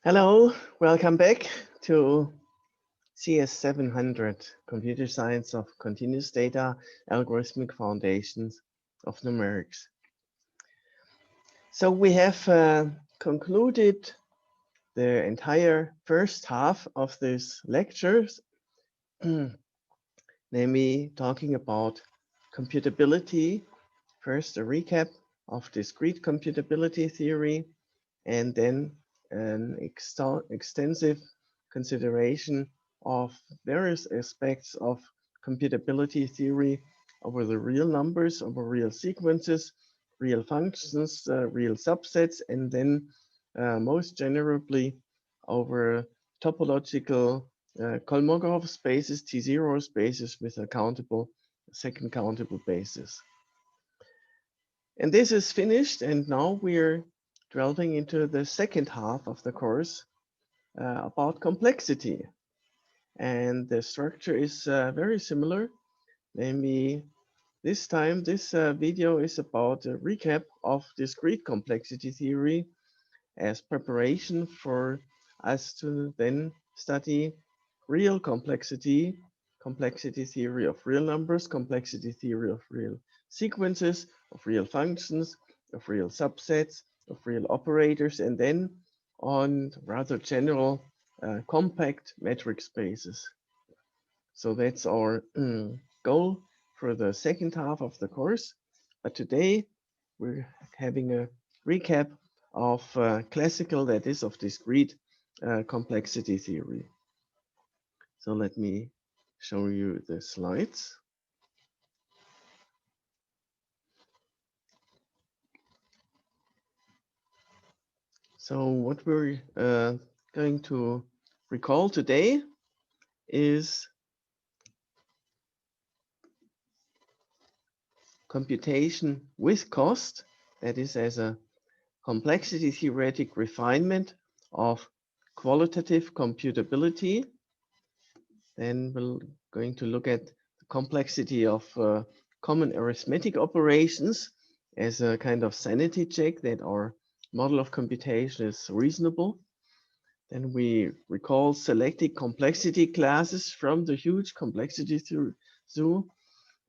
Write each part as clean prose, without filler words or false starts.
Hello, welcome back to CS 700, Computer Science of Continuous Data, Algorithmic Foundations of Numerics. So we have concluded the entire first half of this lecture, namely talking about computability. First, a recap of discrete computability theory, and then an extensive consideration of various aspects of computability theory over the real numbers, over real sequences, real functions, real subsets, and then most generally over topological Kolmogorov spaces, T0 spaces with a countable, second countable basis. And this is finished, and now we're delving into the second half of the course about complexity. And the structure is very similar. Namely, this time, this video is about a recap of discrete complexity theory as preparation for us to then study real complexity, complexity theory of real numbers, complexity theory of real sequences, of real functions, of real subsets, of real operators, and then on rather general compact metric spaces. So that's our goal for the second half of the course. But today we're having a recap of classical, that is, of discrete complexity theory. So let me show you the slides. So what we're going to recall today is computation with cost, that is as a complexity theoretic refinement of qualitative computability. Then we're going to look at the complexity of common arithmetic operations as a kind of sanity check that our model of computation is reasonable. Then we recall selected complexity classes from the huge complexity zoo,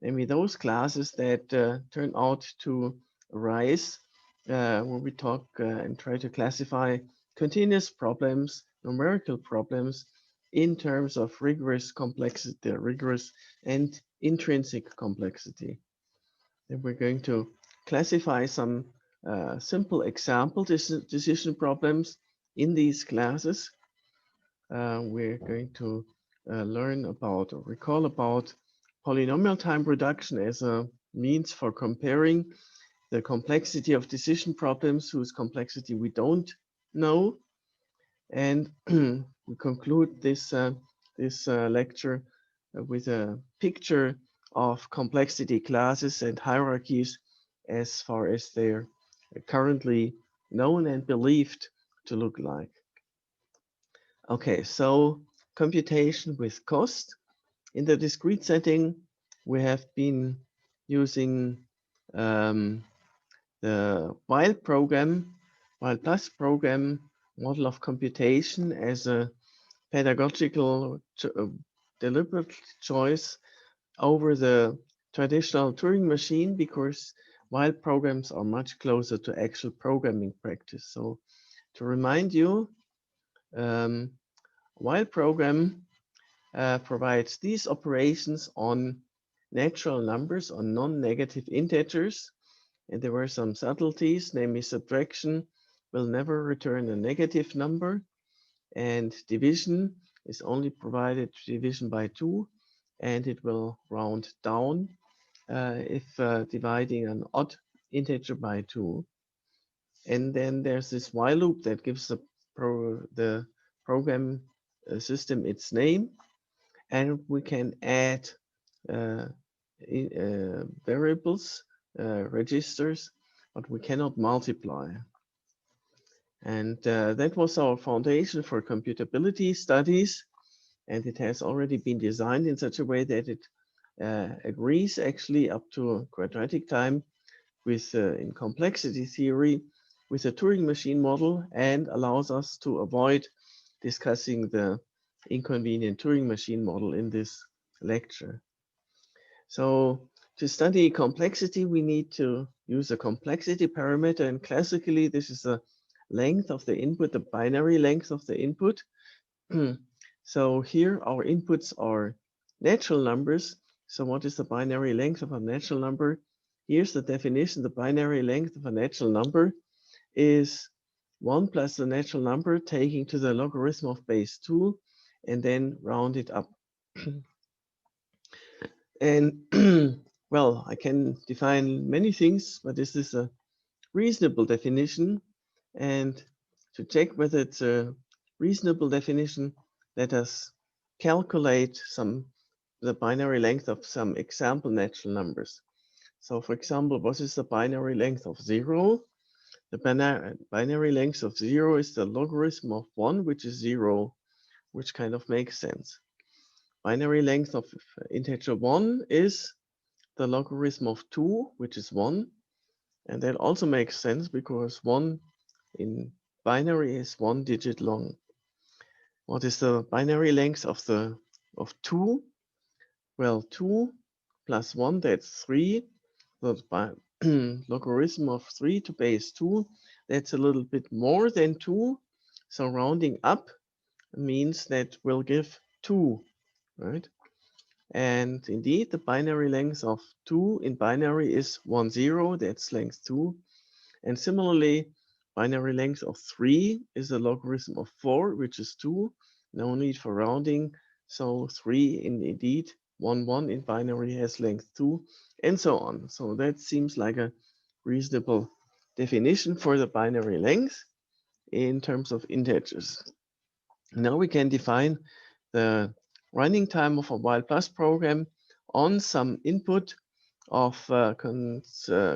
namely those classes that turn out to arise when we talk and try to classify continuous problems, numerical problems, in terms of rigorous complexity, rigorous and intrinsic complexity. Then we're going to classify some simple example decision problems in these classes. We're going to learn about or recall about polynomial time reduction as a means for comparing the complexity of decision problems whose complexity we don't know. And we conclude this lecture with a picture of complexity classes and hierarchies as far as they're currently known and believed to look like. Okay, so computation with cost. In the discrete setting, we have been using the while plus program model of computation as a pedagogical deliberate choice over the traditional Turing machine, because while programs are much closer to actual programming practice. So to remind you, while program provides these operations on natural numbers, on non-negative integers. And there were some subtleties, namely subtraction will never return a negative number, and division is only provided division by 2, and it will round down if dividing an odd integer by 2. And then there's this while loop that gives the program system its name, and we can add variables, registers, but we cannot multiply. And that was our foundation for computability studies, and it has already been designed in such a way that it agrees actually up to quadratic time with in complexity theory with a Turing machine model and allows us to avoid discussing the inconvenient Turing machine model in this lecture. So to study complexity, we need to use a complexity parameter, and classically this is the length of the input, the binary length of the input. So here our inputs are natural numbers. So what is the binary length of a natural number? Here's the definition. The binary length of a natural number is 1 plus the natural number taking to the logarithm of base 2 and then round it up. And well, I can define many things, but this is a reasonable definition. And to check whether it's a reasonable definition, let us calculate the binary length of some example natural numbers. So for example, what is the binary length of 0? The binary length of 0 is the logarithm of 1, which is 0, which kind of makes sense. Binary length of integer 1 is the logarithm of 2, which is 1. And that also makes sense because 1 in binary is 1 digit long. What is the binary length of 2? Well, 2 plus 1, that's 3. The logarithm of 3 to base 2, that's a little bit more than 2. So rounding up means that we'll give 2, right? And indeed, the binary length of 2 in binary is 1, 0, that's length 2. And similarly, binary length of 3 is a logarithm of 4, which is 2. No need for rounding. So 3 indeed, 1, 1 in binary has length 2, and so on. So that seems like a reasonable definition for the binary length in terms of integers. Now we can define the running time of a while plus program on some input of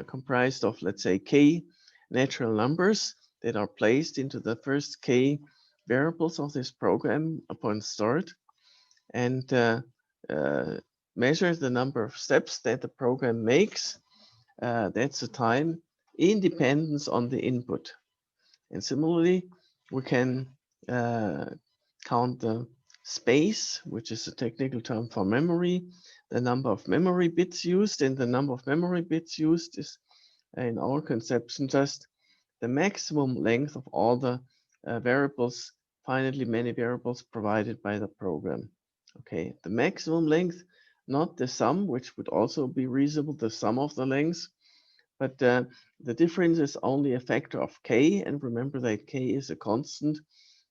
comprised of, let's say, k natural numbers that are placed into the first k variables of this program upon start, and measure the number of steps that the program makes. That's the time in dependence on the input. And similarly, we can count the space, which is a technical term for memory, the number of memory bits used, and the number of memory bits used is, in our conception, just the maximum length of all the variables, finitely many variables provided by the program. Okay, the maximum length, not the sum, which would also be reasonable, the sum of the lengths, but the difference is only a factor of k, and remember that k is a constant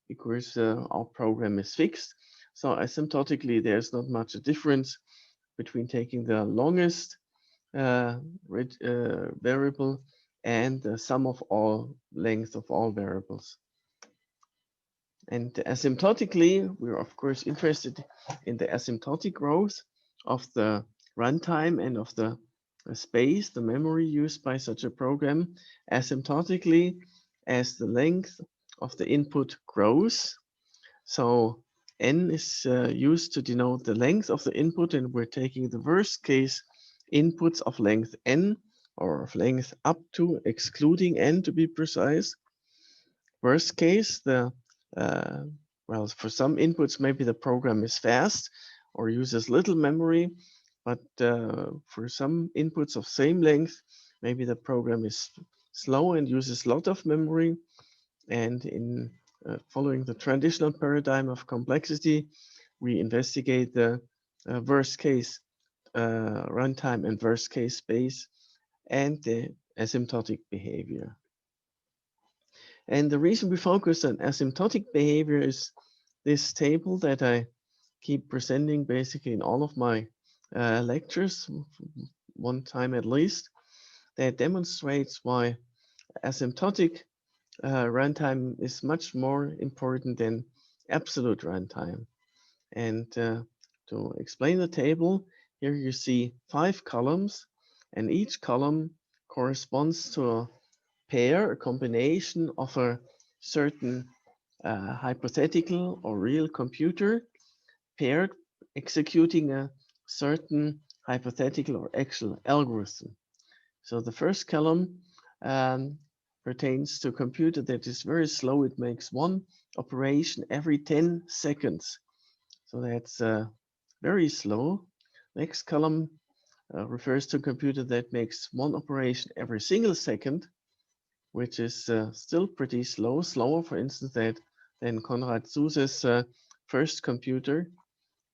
because our program is fixed. So asymptotically, there's not much a difference between taking the longest variable and the sum of all length of all variables. And asymptotically, we're of course interested in the asymptotic growth of the runtime and of the space, the memory used by such a program, asymptotically as the length of the input grows. So n is used to denote the length of the input, and we're taking the worst case inputs of length n, or of length up to excluding n to be precise. Worst case, well, for some inputs, maybe the program is fast or uses little memory, but for some inputs of same length, maybe the program is slow and uses a lot of memory. And in following the traditional paradigm of complexity, we investigate the worst case runtime and worst case space and the asymptotic behavior. And the reason we focus on asymptotic behavior is this table that I keep presenting basically in all of my lectures, one time at least, that demonstrates why asymptotic runtime is much more important than absolute runtime. And to explain the table, here you see 5 columns, and each column corresponds to a pair, a combination of a certain hypothetical or real computer paired executing a certain hypothetical or actual algorithm. So the first column pertains to a computer that is very slow. It makes one operation every 10 seconds. So that's very slow. Next column refers to a computer that makes one operation every single second, which is still pretty slow, slower, for instance, than Konrad Zuse's first computer,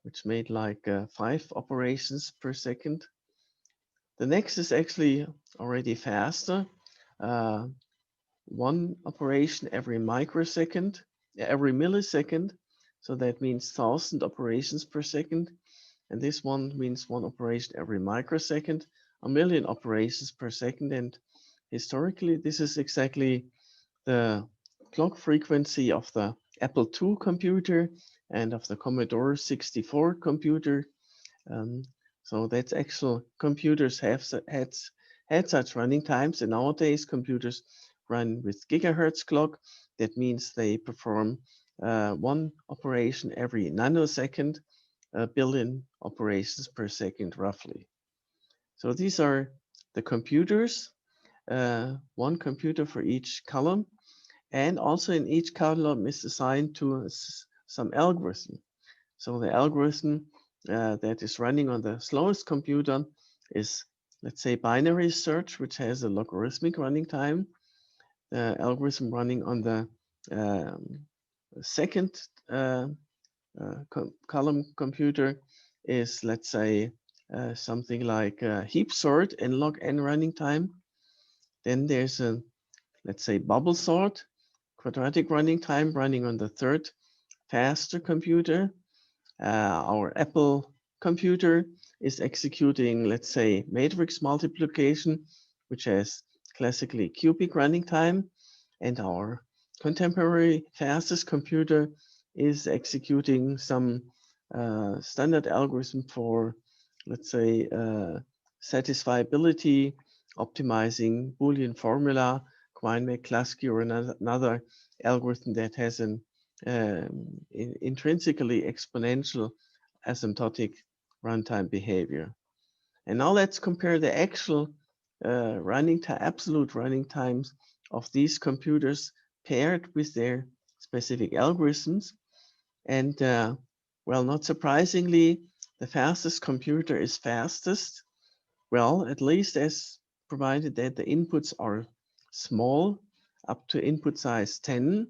which made like 5 operations per second. The next is actually already faster. Uh, one operation every microsecond, every millisecond. So that means 1,000 operations per second. And this one means one operation every microsecond, a million operations per second. And historically, this is exactly the clock frequency of the Apple II computer and of the Commodore 64 computer. Um, so that's actual computers had such running times, and nowadays computers run with gigahertz clock. That means they perform one operation every nanosecond, a billion operations per second, roughly. So these are the computers, one computer for each column, and also in each column is assigned to some algorithm. So the algorithm that is running on the slowest computer is, let's say, binary search, which has a logarithmic running time. The algorithm running on the second column computer is, let's say, something like heap sort in log n running time. Then there's a, let's say, bubble sort, quadratic running time running on the third faster computer. Our Apple computer is executing, let's say, matrix multiplication, which has classically cubic running time, and our contemporary fastest computer is executing some standard algorithm for, let's say, satisfiability, optimizing Boolean formula, Quine-Klasky, or another algorithm that has an intrinsically exponential asymptotic runtime behavior. And now let's compare the actual absolute running times of these computers paired with their specific algorithms. And well, not surprisingly, the fastest computer is fastest. Well, at least as provided that the inputs are small, up to input size 10.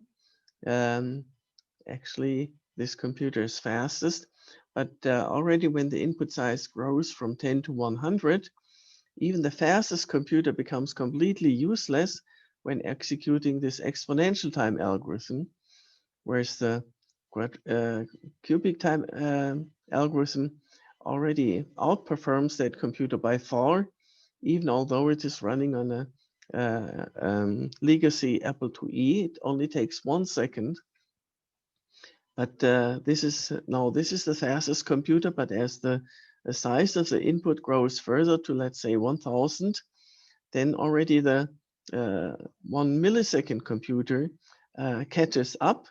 Actually, this computer is fastest, but already when the input size grows from 10 to 100, even the fastest computer becomes completely useless when executing this exponential time algorithm, whereas the cubic time algorithm already outperforms that computer by far, even although it is running on a legacy Apple IIe. It only takes 1 second. But this is the fastest computer, but as the size of the input grows further to, let's say, 1000, then already the 1 millisecond computer catches up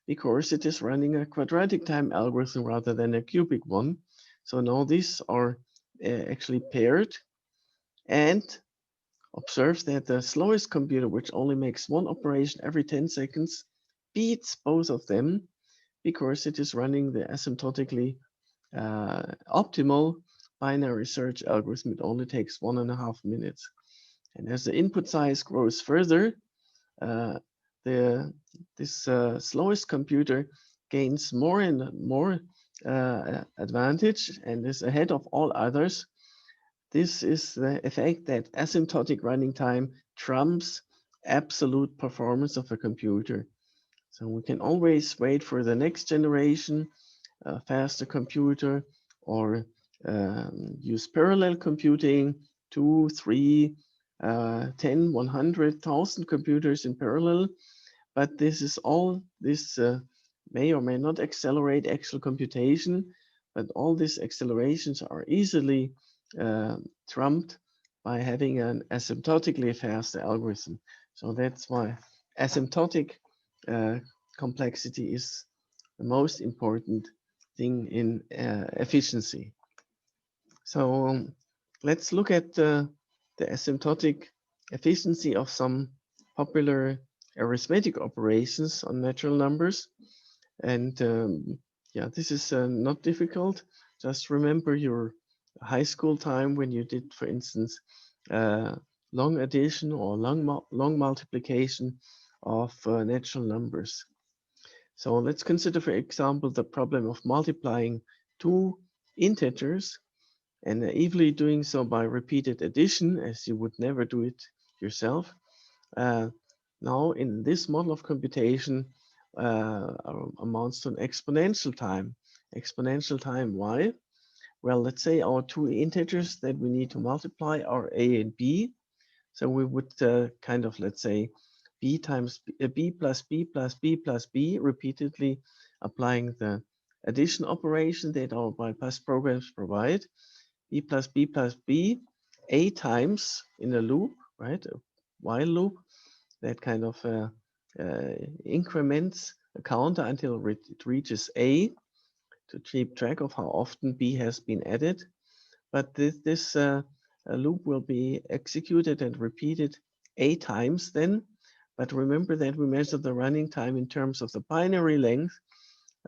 because it is running a quadratic time algorithm rather than a cubic one. So now these are actually paired, and observe that the slowest computer, which only makes one operation every 10 seconds, beats both of them because it is running the asymptotically optimal binary search algorithm. It only takes 1.5 minutes. And as the input size grows further, this slowest computer gains more and more advantage and is ahead of all others. This is the effect that asymptotic running time trumps absolute performance of a computer. So we can always wait for the next generation, faster computer, or use parallel computing, 2, 3, 10, 100, 1,000 computers in parallel. But this may or may not accelerate actual computation, but all these accelerations are easily trumped by having an asymptotically fast algorithm. So that's why asymptotic complexity is the most important thing in efficiency. So let's look at the asymptotic efficiency of some popular arithmetic operations on natural numbers. And yeah, this is not difficult. Just remember your high school time when you did, for instance, uh, long addition or long multiplication of natural numbers. So let's consider, for example, the problem of multiplying two integers and naively doing so by repeated addition, as you would never do it yourself. Uh, Now, in this model of computation, amounts to an exponential time. Exponential time, why? Well, let's say our two integers that we need to multiply are a and b. So we would kind of, let's say, b times b plus b plus b plus b, repeatedly applying the addition operation that our bypass programs provide. B plus b plus b, a times in a loop, right? A while loop that kind of increments a counter until it reaches a to keep track of how often b has been added. But this loop will be executed and repeated a times then. But remember that we measure the running time in terms of the binary length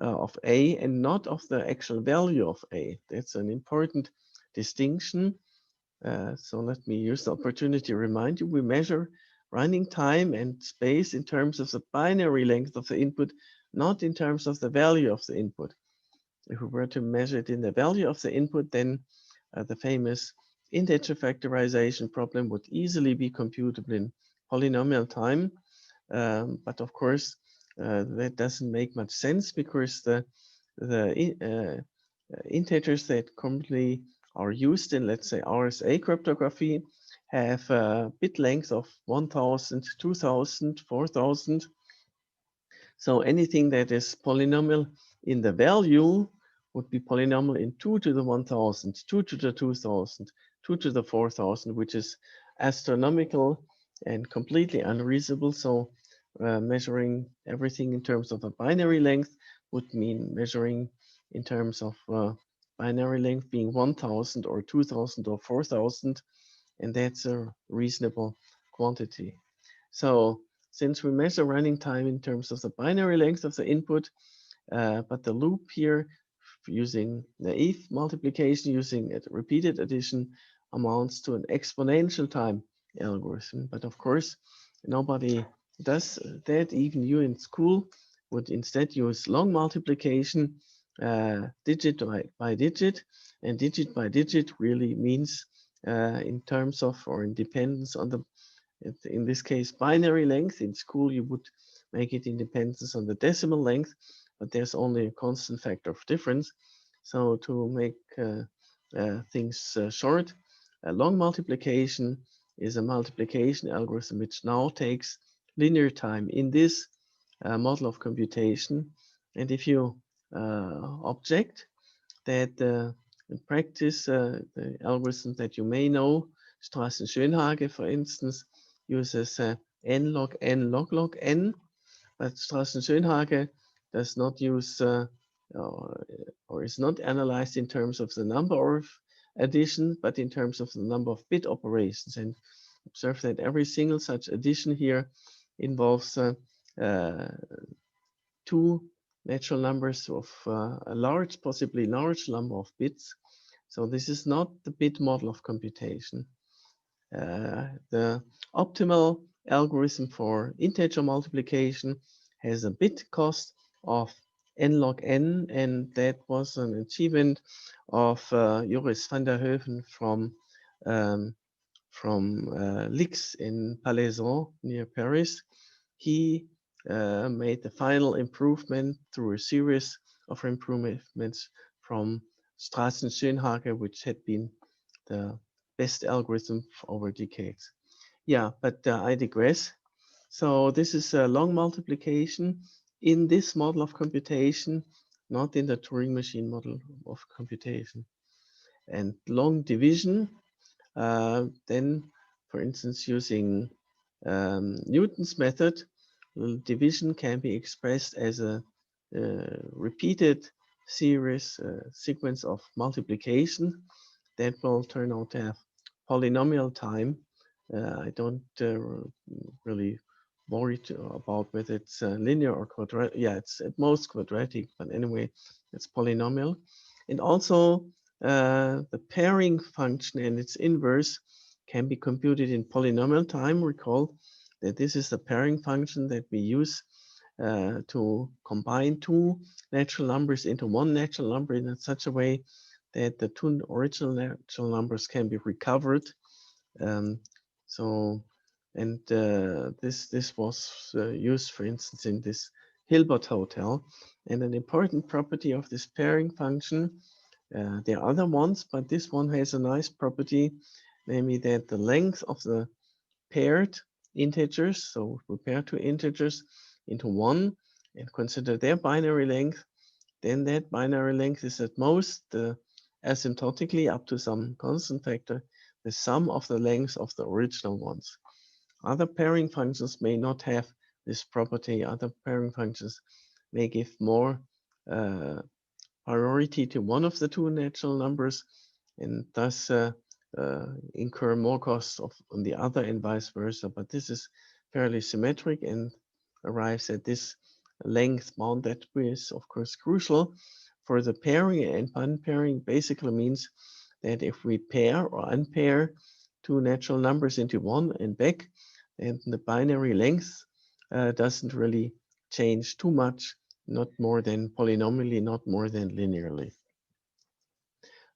of a and not of the actual value of a. That's an important distinction. So let me use the opportunity to remind you, we measure running time and space in terms of the binary length of the input, not in terms of the value of the input. If we were to measure it in the value of the input, then the famous integer factorization problem would easily be computable in polynomial time. But of course, that doesn't make much sense because the integers that currently are used in, let's say, RSA cryptography have a bit length of 1000, 2000, 4000. So anything that is polynomial in the value would be polynomial in 2 to the 1000, 2 to the 2000, 2 to the 4000, which is astronomical and completely unreasonable. So measuring everything in terms of a binary length would mean measuring in terms of binary length being 1000 or 2000 or 4000, and that's a reasonable quantity. So since we measure running time in terms of the binary length of the input, but the loop here using naive multiplication, using repeated addition amounts to an exponential time algorithm. But of course, nobody does that. Even you in school would instead use long multiplication, digit by digit, and digit by digit really means in terms of or in dependence on the, in this case, binary length. In school, you would make it in dependence on the decimal length, but there's only a constant factor of difference. So to make things short, a long multiplication is a multiplication algorithm which now takes linear time in this model of computation. And if you object that in practice, the algorithm that you may know, Strassen-Schönhage, for instance, uses n log n log log n, but Strassen-Schönhage does not use or is not analyzed in terms of the number of addition, but in terms of the number of bit operations. And observe that every single such addition here involves two natural numbers of a large, possibly large number of bits. So this is not the bit model of computation. The optimal algorithm for integer multiplication has a bit cost of n log n, and that was an achievement of Joris van der Heuven from Lix in Palaiseau near Paris. He made the final improvement through a series of improvements from Strassen-Schönhage, which had been the best algorithm over decades. Yeah, but I digress. So this is a long multiplication in this model of computation, not in the Turing machine model of computation. And long division, then, for instance, using Newton's method, division can be expressed as a repeated sequence of multiplication that will turn out to have polynomial time. I don't really worried about whether it's linear or quadratic. Yeah, it's at most quadratic, but anyway, it's polynomial. And also the pairing function and its inverse can be computed in polynomial time. Recall that this is the pairing function that we use to combine two natural numbers into one natural number in such a way that the two original natural numbers can be recovered. Um, so, and this was used, for instance, in this Hilbert Hotel. And an important property of this pairing function, there are other ones, but this one has a nice property, namely that the length of the paired integers, so we pair two integers into one and consider their binary length, then that binary length is at most asymptotically up to some constant factor, the sum of the lengths of the original ones. Other pairing functions may not have this property. Other pairing functions may give more priority to one of the two natural numbers and thus incur more costs on the other and vice versa. But this is fairly symmetric and arrives at this length bound that is, of course, crucial for the pairing. And unpairing basically means that if we pair or unpair two natural numbers into one and back, and the binary length doesn't really change too much, not more than polynomially, not more than linearly.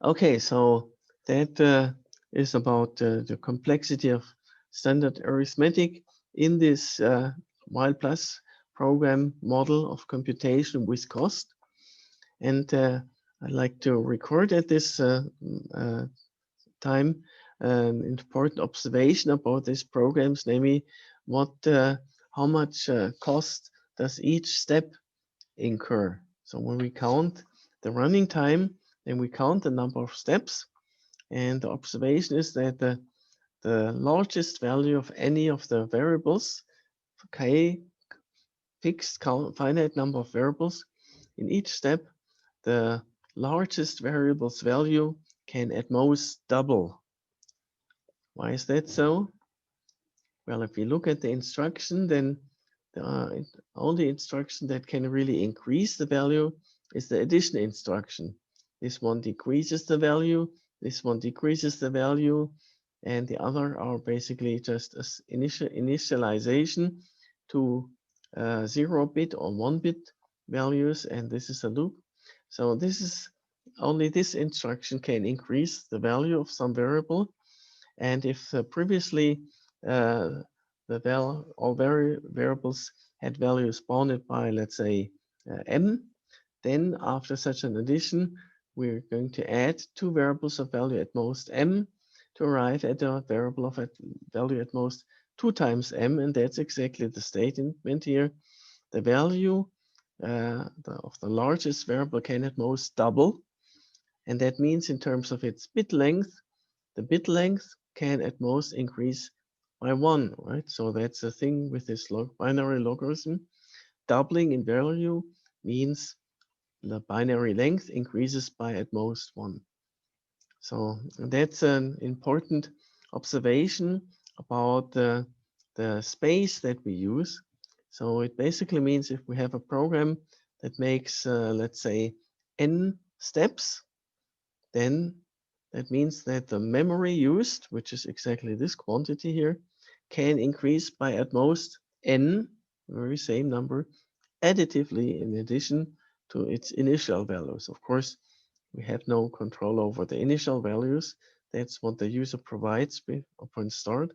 Okay, so that is about the complexity of standard arithmetic in this while plus program model of computation with cost. And I'd like to record at this time an important observation about these programs, namely how much cost does each step incur. So when we count the running time, then we count the number of steps, and the observation is that the largest value of any of the variables, k, fixed finite number of variables, in each step, the largest variable's value can at most double. Why is that so? Well, if we look at the instruction, then the only instruction that can really increase the value is the addition instruction. This one decreases the value, this one decreases the value, and the other are basically just as initialization to 0-bit or 1-bit values, and this is a loop. So this is only this instruction can increase the value of some variable. And if previously all variables had values bounded by, let's say, m, then after such an addition, we're going to add two variables of value at most m to arrive at a variable of value at most 2 times m, and that's exactly the statement here. The value of the largest variable can at most double, and that means in terms of its bit length, the bit length can at most increase by 1, right? So that's the thing with this binary logarithm. Doubling in value means the binary length increases by at most 1. So that's an important observation about the space that we use. So it basically means if we have a program that makes, let's say, n steps, then that means that the memory used, which is exactly this quantity here, can increase by at most n, very same number, additively in addition to its initial values. Of course, we have no control over the initial values. That's what the user provides upon start.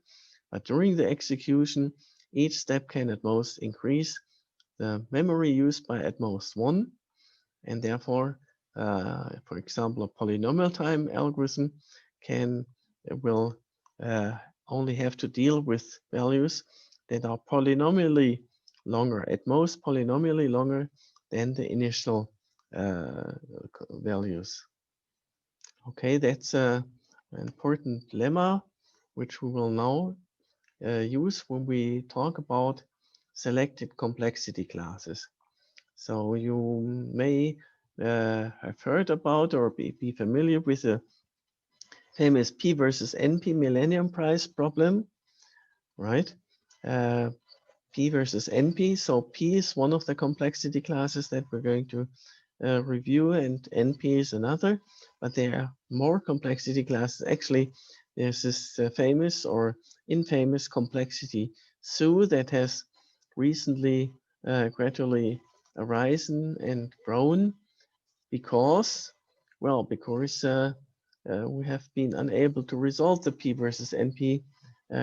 But during the execution, each step can at most increase the memory used by at most 1, and therefore, for example, a polynomial time algorithm will only have to deal with values that are polynomially longer, at most polynomially longer than the initial values. Okay, that's an important lemma, which we will now use when we talk about selected complexity classes. So you may have heard about or be familiar with the famous P versus NP Millennium Prize problem, right? P versus NP. So P is one of the complexity classes that we're going to review, and NP is another, but there are more complexity classes. Actually, there's this famous or infamous complexity zoo that has recently gradually arisen and grown because, well, because we have been unable to resolve the P versus NP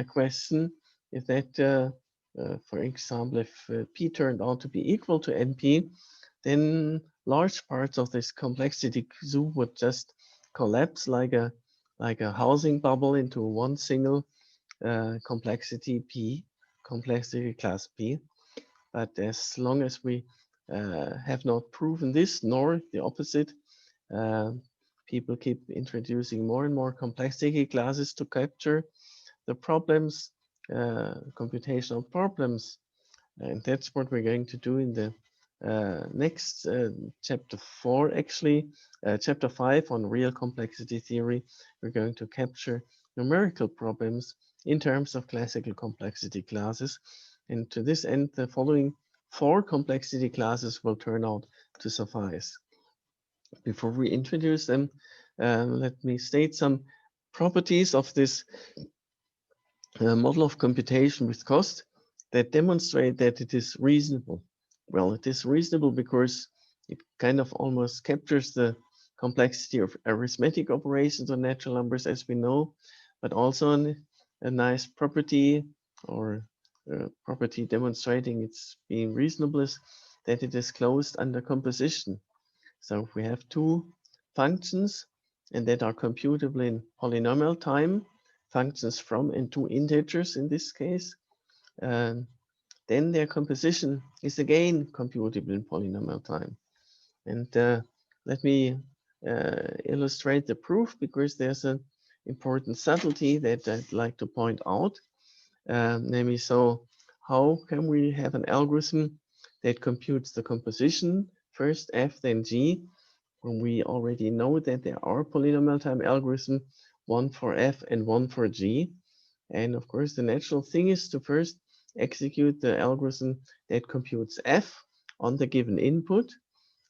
question. If that, for example, if P turned out to be equal to NP, then large parts of this complexity zoo would just collapse like a housing bubble into one single complexity P, complexity class P. But as long as we have not proven this, nor the opposite, people keep introducing more and more complexity classes to capture the problems, computational problems. And that's what we're going to do in the next chapter 4, actually, chapter 5 on real complexity theory. We're going to capture numerical problems in terms of classical complexity classes. And to this end, the following 4 complexity classes will turn out to suffice. Before we introduce them, let me state some properties of this model of computation with cost that demonstrate that it is reasonable. Well, it is reasonable because it kind of almost captures the complexity of arithmetic operations on natural numbers as we know, but also a nice property or property demonstrating its being reasonable is that it is closed under composition. So if we have two functions and that are computable in polynomial time, functions from and to integers in this case, then their composition is again computable in polynomial time. And let me illustrate the proof because there's an important subtlety that I'd like to point out. Namely, so how can we have an algorithm that computes the composition, first F, then G, when we already know that there are polynomial time algorithms, one for F and one for G. And of course, the natural thing is to first execute the algorithm that computes F on the given input.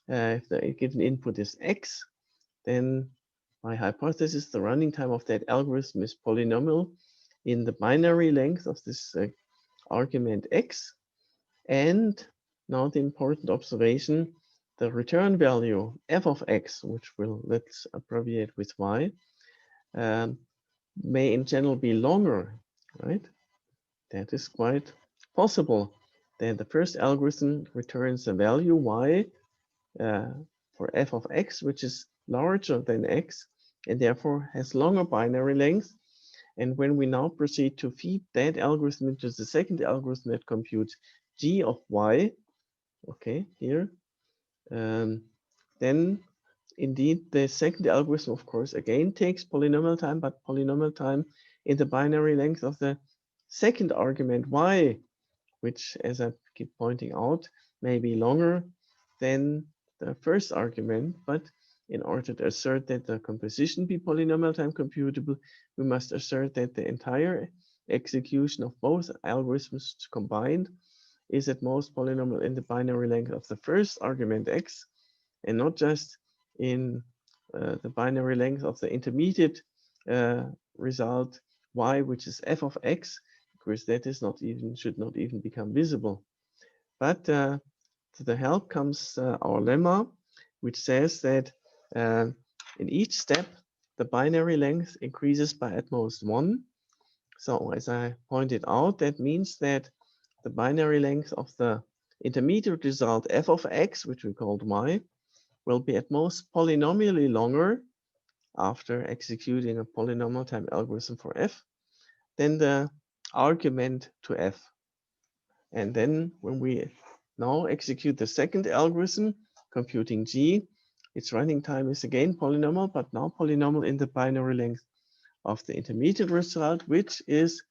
If the given input is X, then my hypothesis, the running time of that algorithm is polynomial in the binary length of this argument X. And now the important observation, the return value f of x, which let's abbreviate with y, may in general be longer, right? That is quite possible. Then the first algorithm returns a value y for f of x, which is larger than x, and therefore has longer binary length. And when we now proceed to feed that algorithm into the second algorithm that computes g of y, okay, here, then indeed the second algorithm, of course, again takes polynomial time, but polynomial time in the binary length of the second argument y, which, as I keep pointing out, may be longer than the first argument. But in order to assert that the composition be polynomial time computable, we must assert that the entire execution of both algorithms combined is at most polynomial in the binary length of the first argument x, and not just in the binary length of the intermediate result y, which is f of x, because that is not even, should not even become visible. But to the help comes our lemma, which says that in each step, the binary length increases by at most 1. So as I pointed out, that means that the binary length of the intermediate result f of x, which we called y, will be at most polynomially longer after executing a polynomial time algorithm for f than the argument to f. And then when we now execute the second algorithm, computing g, its running time is again polynomial, but now polynomial in the binary length of the intermediate result, which is,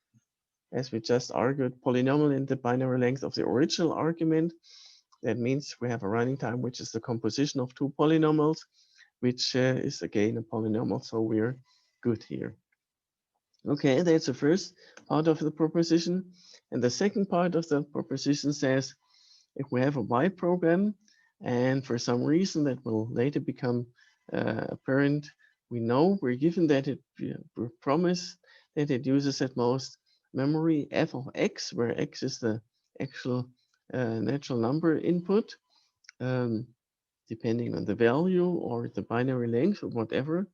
as we just argued, polynomial in the binary length of the original argument. That means we have a running time, which is the composition of two polynomials, which is again a polynomial, so we're good here. Okay, that's the first part of the proposition. And the second part of the proposition says, if we have a while program, and for some reason that will later become apparent, we know we're given that we're promised that it uses at most memory f of x, where x is the actual natural number input, depending on the value or the binary length or whatever.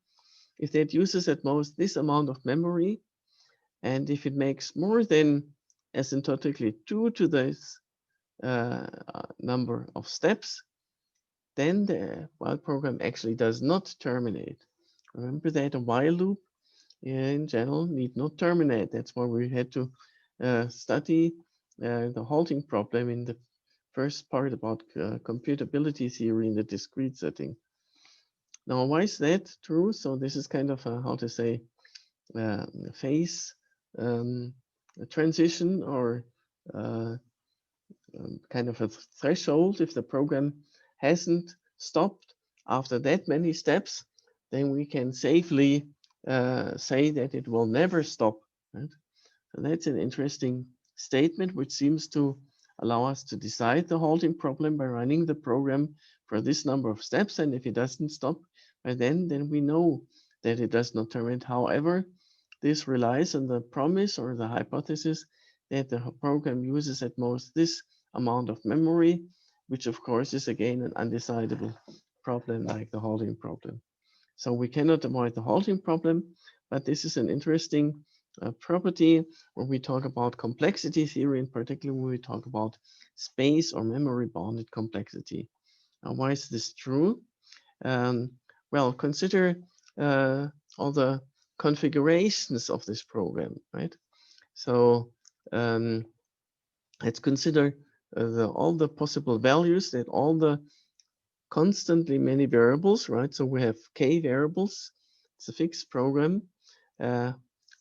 If that uses at most this amount of memory, and if it makes more than asymptotically 2 to this number of steps, then the while program actually does not terminate. Remember that a while loop in general need not terminate. That's why we had to study the halting problem in the first part about computability theory in the discrete setting. Now, why is that true? So this is kind of a, how to say, phase transition, or kind of a threshold. If the program hasn't stopped after that many steps, then we can safely say that it will never stop. Right? So that's an interesting statement, which seems to allow us to decide the halting problem by running the program for this number of steps. And if it doesn't stop by then we know that it does not terminate. However, this relies on the promise or the hypothesis that the program uses at most this amount of memory, which of course is again an undecidable problem like the halting problem. So we cannot avoid the halting problem, but this is an interesting property when we talk about complexity theory, in particular when we talk about space or memory bounded complexity. Now, why is this true? Well, consider all the configurations of this program, right? So let's consider all the possible values, that all the constantly many variables, right? So we have k variables. It's a fixed program.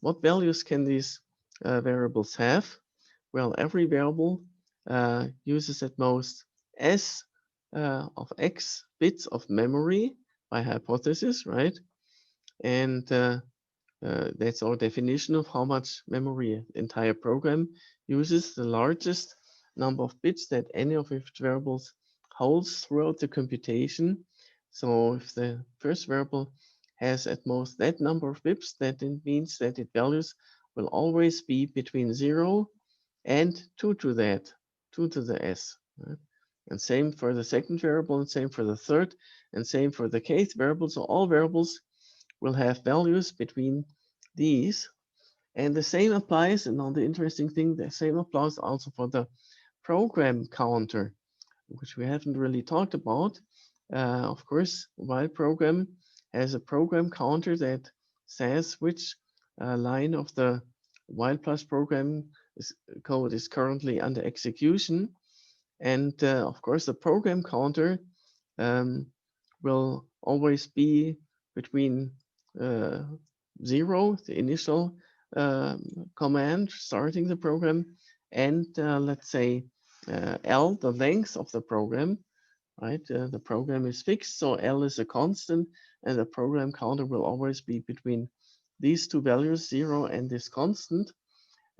What values can these variables have? Well, every variable uses at most s of x bits of memory by hypothesis, right? And that's our definition of how much memory an entire program uses. The largest number of bits that any of its variables holds throughout the computation. So if the first variable has at most that number of bits, that it means that its values will always be between 0 and 2 to that, 2 to the s. Right? And same for the second variable, and same for the third, and same for the kth variable. So all variables will have values between these. And the same applies, and now the interesting thing, the same applies also for the program counter, which we haven't really talked about. Of course, while program has a program counter that says which line of the while plus program code is currently under execution. And of course, the program counter will always be between 0, the initial command starting the program, and let's say L, the length of the program, right? The program is fixed, so L is a constant, and the program counter will always be between these two values, 0 and this constant.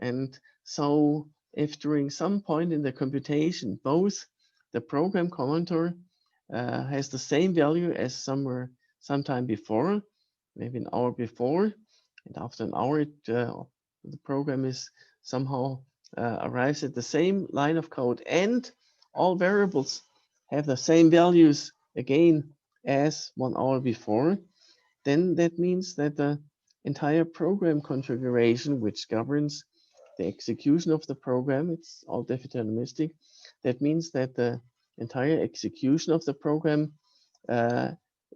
And so if during some point in the computation, both the program counter has the same value as sometime before, maybe an hour before, and after an hour, the program is somehow arrives at the same line of code, and all variables have the same values again as 1 hour before, then that means that the entire program configuration, which governs the execution of the program, it's all deterministic. That means that the entire execution of the program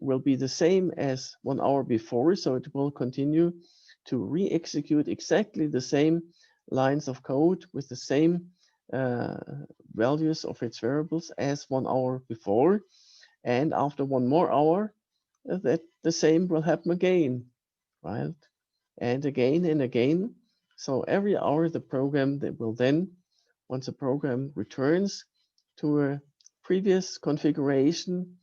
will be the same as 1 hour before. So it will continue to re-execute exactly the same lines of code with the same values of its variables as 1 hour before. And after one more hour, that the same will happen again, right? And again and again. So every hour the program that will then, once the program returns to a previous configuration,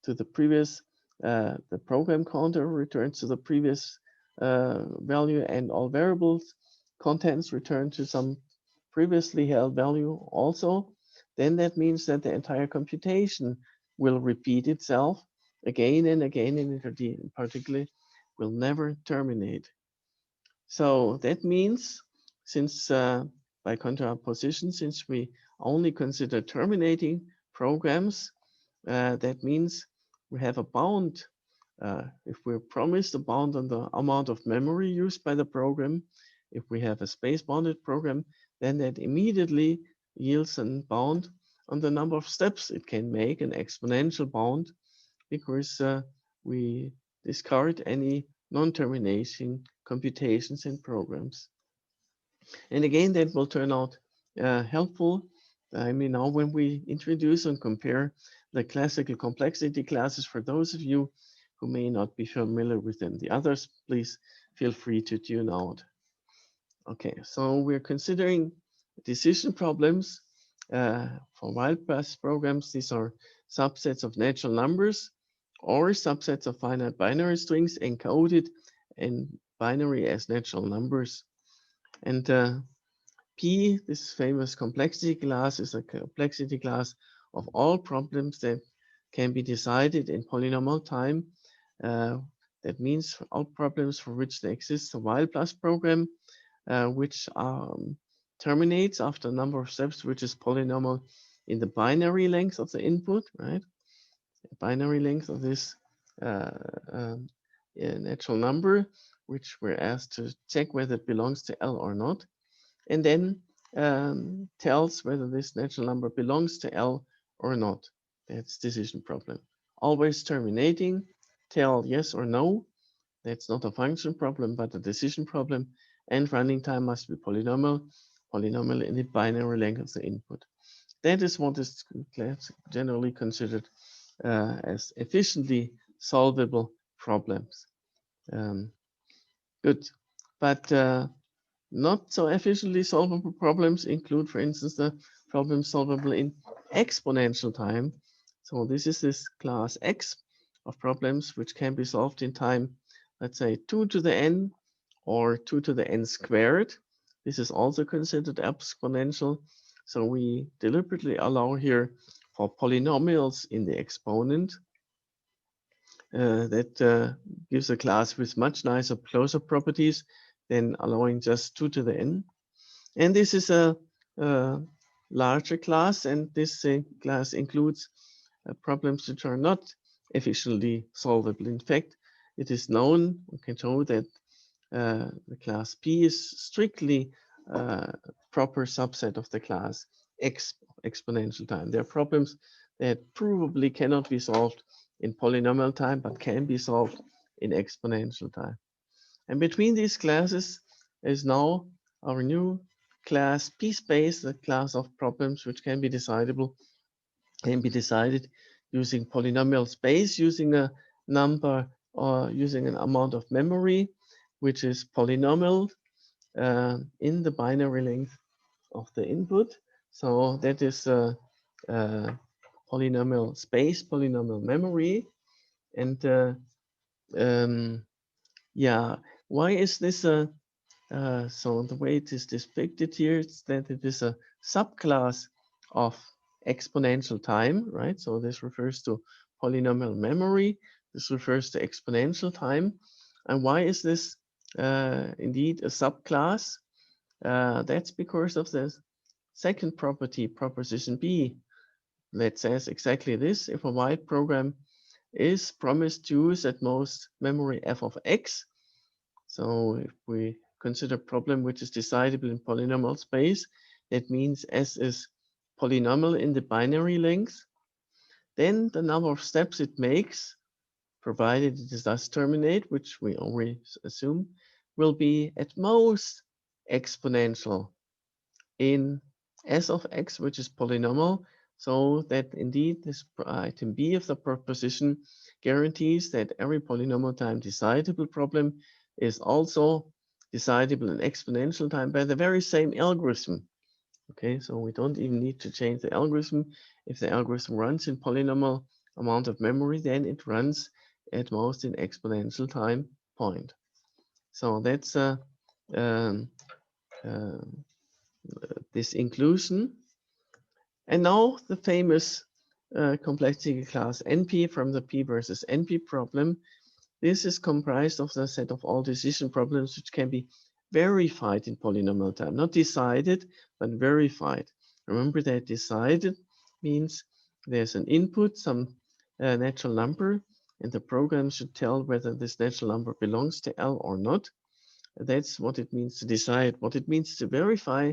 to the previous, the program counter returns to the previous value, and all variables contents return to some previously held value also, then that means that the entire computation will repeat itself again and again, and in particular will never terminate. So that means, since by contraposition, since we only consider terminating programs, that means we have a bound. If we're promised a bound on the amount of memory used by the program, if we have a space-bounded program, then that immediately yields a bound on the number of steps it can make, an exponential bound, because we discard any non-termination computations and programs. And again, that will turn out helpful. I mean, now when we introduce and compare the classical complexity classes, for those of you who may not be familiar with them, the others, please feel free to tune out. Okay, so we're considering decision problems for wild-path programs. These are subsets of natural numbers or subsets of finite binary strings encoded in binary as natural numbers. And P, this famous complexity class, is a complexity class of all problems that can be decided in polynomial time. That means for all problems for which there exists a while-plus program, which terminates after a number of steps, which is polynomial in the binary length of the input, right? The binary length of this natural number, which we're asked to check whether it belongs to L or not, and then tells whether this natural number belongs to L or not. That's decision problem. Always terminating, tell yes or no. That's not a function problem, but a decision problem. And running time must be polynomial in the binary length of the input. That is what is generally considered as efficiently solvable problems. Good, but not so efficiently solvable problems include, for instance, the problems solvable in exponential time. So this is this class X of problems which can be solved in time, let's say 2 to the n or 2 to the n squared. This is also considered exponential. So we deliberately allow here for polynomials in the exponent. That gives a class with much nicer closure properties than allowing just 2 to the n. And this is a larger class, and this class includes problems which are not efficiently solvable. In fact, it is known, we can show that the class P is strictly a proper subset of the class X exponential time. There are problems that provably cannot be solved in polynomial time, but can be solved in exponential time. And between these classes is now our new class P space, the class of problems which can be decided using polynomial space, using a number or using an amount of memory, which is polynomial in the binary length of the input. So that is polynomial space, polynomial memory. And yeah, why is this so the way it is depicted here is that it is a subclass of exponential time, right? So this refers to polynomial memory. This refers to exponential time. And why is this indeed a subclass? That's because of the second property, proposition B, that says exactly this. If a wide program is promised to use at most memory f of x, so if we consider a problem which is decidable in polynomial space, that means S is polynomial in the binary length, then the number of steps it makes, provided it does terminate, which we always assume, will be at most exponential in S of x, which is polynomial, so that indeed this item B of the proposition guarantees that every polynomial time decidable problem is also decidable in exponential time by the very same algorithm. Okay, so we don't even need to change the algorithm. If the algorithm runs in polynomial amount of memory, then it runs at most in exponential time point. So that's this inclusion. And now the famous complexity class NP from the P versus NP problem. This is comprised of the set of all decision problems which can be verified in polynomial time. Not decided, but verified. Remember that decided means there's an input, some natural number, and the program should tell whether this natural number belongs to L or not. That's what it means to decide. What it means to verify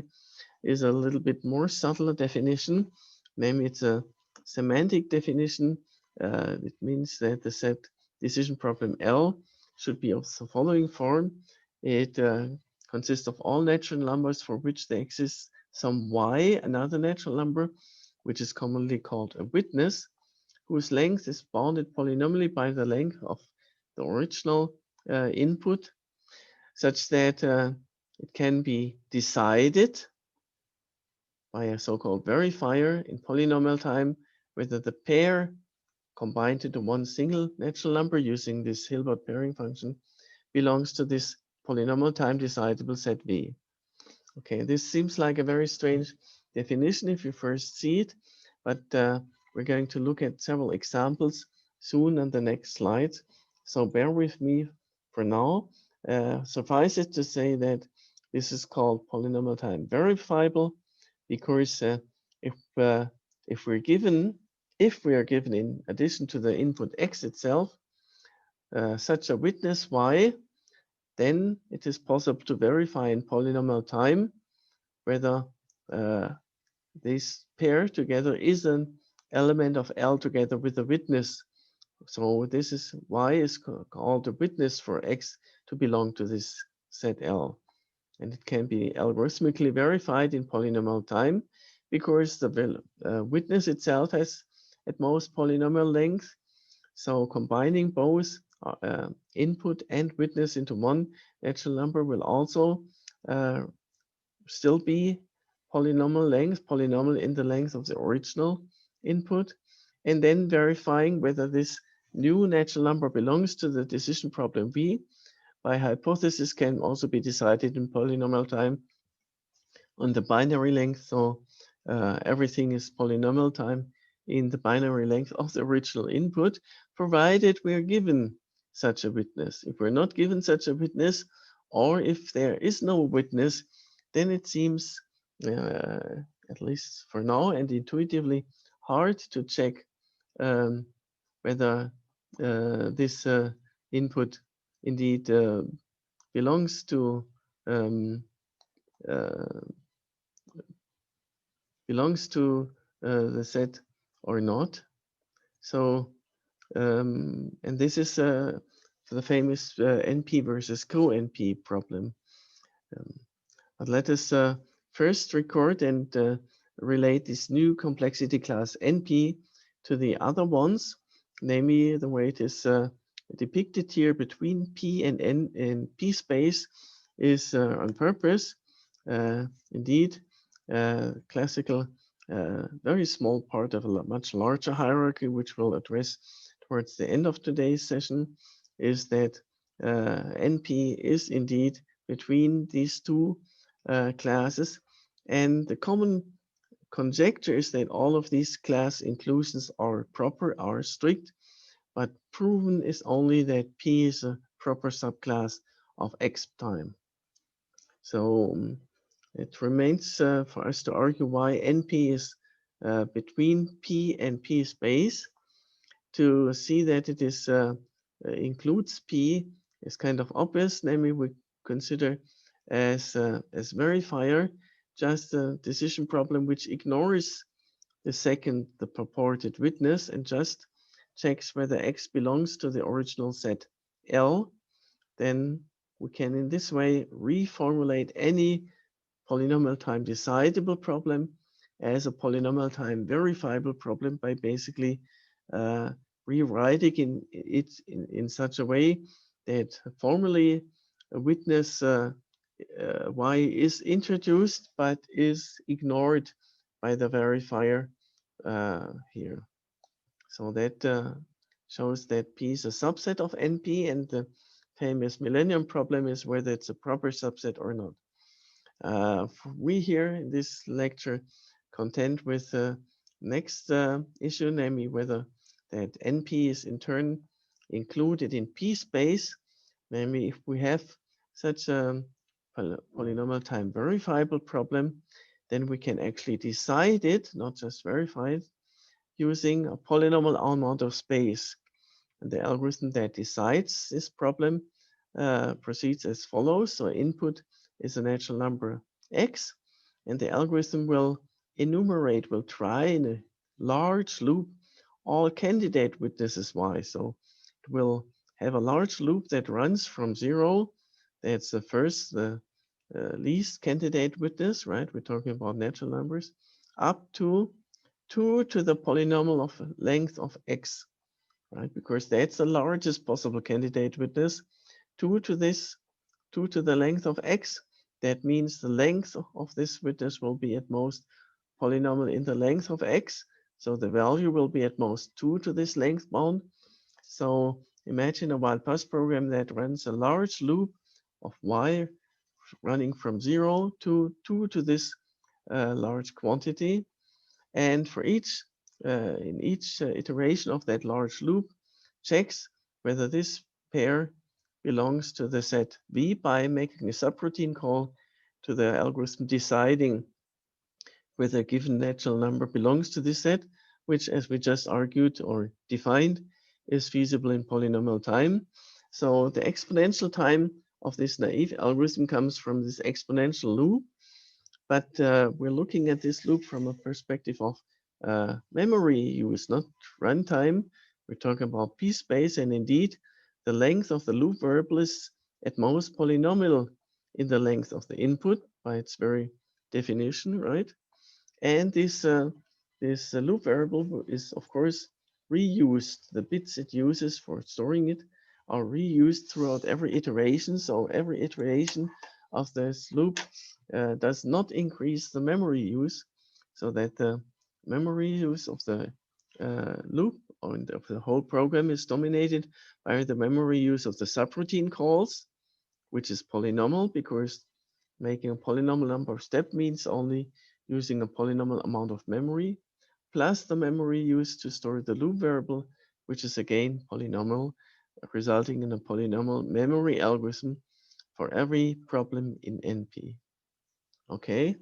is a little bit more subtle definition. Namely, it's a semantic definition. It means that the set decision problem L should be of the following form. It consists of all natural numbers for which there exists some y, another natural number, which is commonly called a witness, whose length is bounded polynomially by the length of the original input, such that it can be decided by a so-called verifier in polynomial time whether the pair combined into one single natural number using this Hilbert pairing function belongs to this polynomial time decidable set V. Okay, this seems like a very strange definition if you first see it, but we're going to look at several examples soon on the next slides. So bear with me for now. Suffice it to say that this is called polynomial time verifiable because if if we are given in addition to the input x itself such a witness y, then it is possible to verify in polynomial time whether this pair together is an element of L together with the witness. So this is y is called the witness for x to belong to this set L. And it can be algorithmically verified in polynomial time because the witness itself has at most polynomial length. So combining both input and witness into one natural number will also still be polynomial length, polynomial in the length of the original input, and then verifying whether this new natural number belongs to the decision problem V by hypothesis can also be decided in polynomial time on the binary length. So everything is polynomial time in the binary length of the original input, provided we are given such a witness. If we're not given such a witness, or if there is no witness, then it seems, at least for now and intuitively, hard to check whether this input indeed belongs to um, uh, the set or not. So, and this is the famous NP versus co-NP problem. But let us first record and relate this new complexity class NP to the other ones, namely the way it is depicted here between P and N and P space is on purpose. Indeed, classical, very small part of a much larger hierarchy, which we'll address towards the end of today's session, is that NP is indeed between these two classes. And the common conjecture is that all of these class inclusions are proper, are strict, but proven is only that P is a proper subclass of X time. So it remains for us to argue why NP is between P and P space. To see that it is includes P is kind of obvious, namely we consider as verifier just a decision problem which ignores the second, the purported witness, and just checks whether X belongs to the original set L. Then we can in this way reformulate any polynomial time decidable problem as a polynomial time verifiable problem by basically rewriting it in such a way that formally a witness y is introduced but is ignored by the verifier here. So that shows that P is a subset of NP, and the famous millennium problem is whether it's a proper subset or not. We here in this lecture content with the next issue, namely whether that NP is in turn included in P space. Namely, if we have such a polynomial time verifiable problem, then we can actually decide it, not just verify it, using a polynomial amount of space. And the algorithm that decides this problem proceeds as follows. So input is a natural number x, and the algorithm will enumerate, will try in a large loop all candidate witnesses y. So it will have a large loop that runs from 0, that's the first, the least candidate witness, right? We're talking about natural numbers, up to 2 to the polynomial of length of x, right? Because that's the largest possible candidate witness. 2 to this, 2 to the length of x. That means the length of this witness will be at most polynomial in the length of x. So the value will be at most 2 to this length bound. So imagine a while plus program that runs a large loop of y running from 0 to 2 to this large quantity. And for each, in each iteration of that large loop, checks whether this pair belongs to the set V by making a subroutine call to the algorithm deciding whether a given natural number belongs to this set, which, as we just argued or defined, is feasible in polynomial time. So the exponential time of this naive algorithm comes from this exponential loop, but we're looking at this loop from a perspective of memory use, not runtime. We're talking about P space, and indeed, the length of the loop variable is at most polynomial in the length of the input by its very definition, right? And this loop variable is, of course, reused. The bits it uses for storing it are reused throughout every iteration. So every iteration of this loop does not increase the memory use, so that the memory use of the loop or of the whole program is dominated by the memory use of the subroutine calls, which is polynomial, because making a polynomial number of step means only using a polynomial amount of memory, plus the memory used to store the loop variable, which is again polynomial, resulting in a polynomial memory algorithm for every problem in NP. Okay,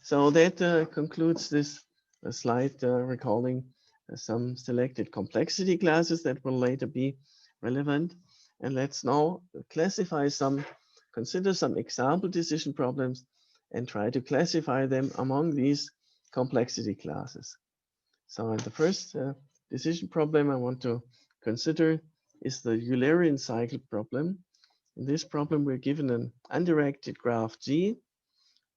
so that concludes this slide recalling some selected complexity classes that will later be relevant. And let's now classify some, consider some example decision problems and try to classify them among these complexity classes. So the first decision problem I want to consider is the Eulerian cycle problem. In this problem, we're given an undirected graph G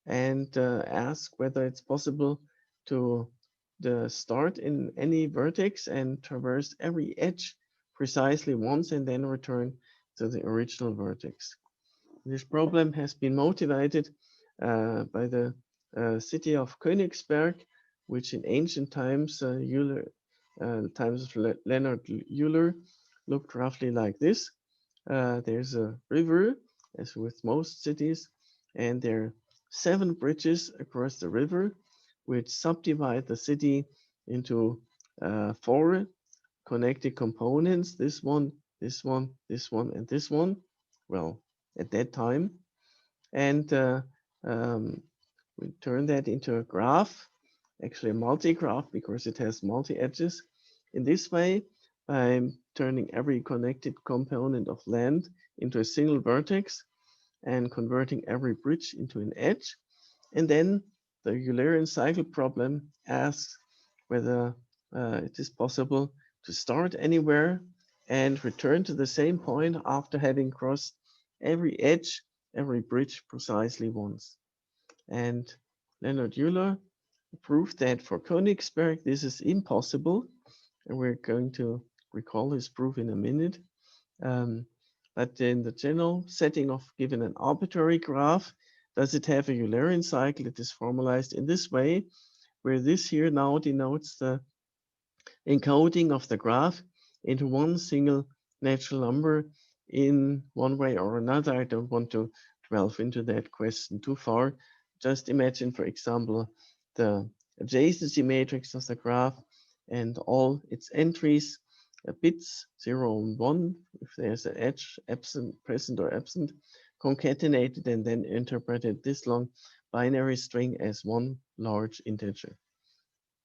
and ask whether it's possible to start in any vertex and traverse every edge precisely once and then return to the original vertex. This problem has been motivated by the city of Königsberg, which in ancient times, times of Leonhard Euler, looked roughly like this. There's a river, as with most cities, and there are 7 bridges across the river, which subdivide the city into 4 connected components, this one, this one, this one, and this one. Well, at that time. And we turn that into a graph, actually a multi-graph because it has multi-edges. In this way, by turning every connected component of land into a single vertex and converting every bridge into an edge. And then the Eulerian cycle problem asks whether it is possible to start anywhere and return to the same point after having crossed every edge, every bridge precisely once. And Leonhard Euler proved that for Königsberg this is impossible, and we're going to recall his proof in a minute. But in the general setting of given an arbitrary graph, does it have a Eulerian cycle? It is formalized in this way, where this here now denotes the encoding of the graph into one single natural number in one way or another. I don't want to delve into that question too far. just imagine, for example, the adjacency matrix of the graph and all its entries, bits 0 and 1, if there's an edge absent, present or absent, concatenated and then interpreted this long binary string as one large integer.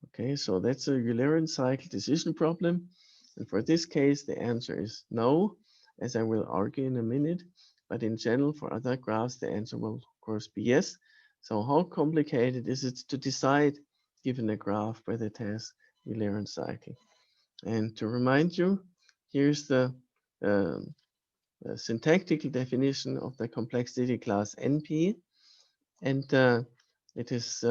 Okay, so that's a Eulerian cycle decision problem. And for this case, the answer is no, as I will argue in a minute. But in general, for other graphs, the answer will, of course, be yes. So how complicated is it to decide, given a graph, whether it has Eulerian cycle? And to remind you, here's the syntactical definition of the complexity class NP. And it is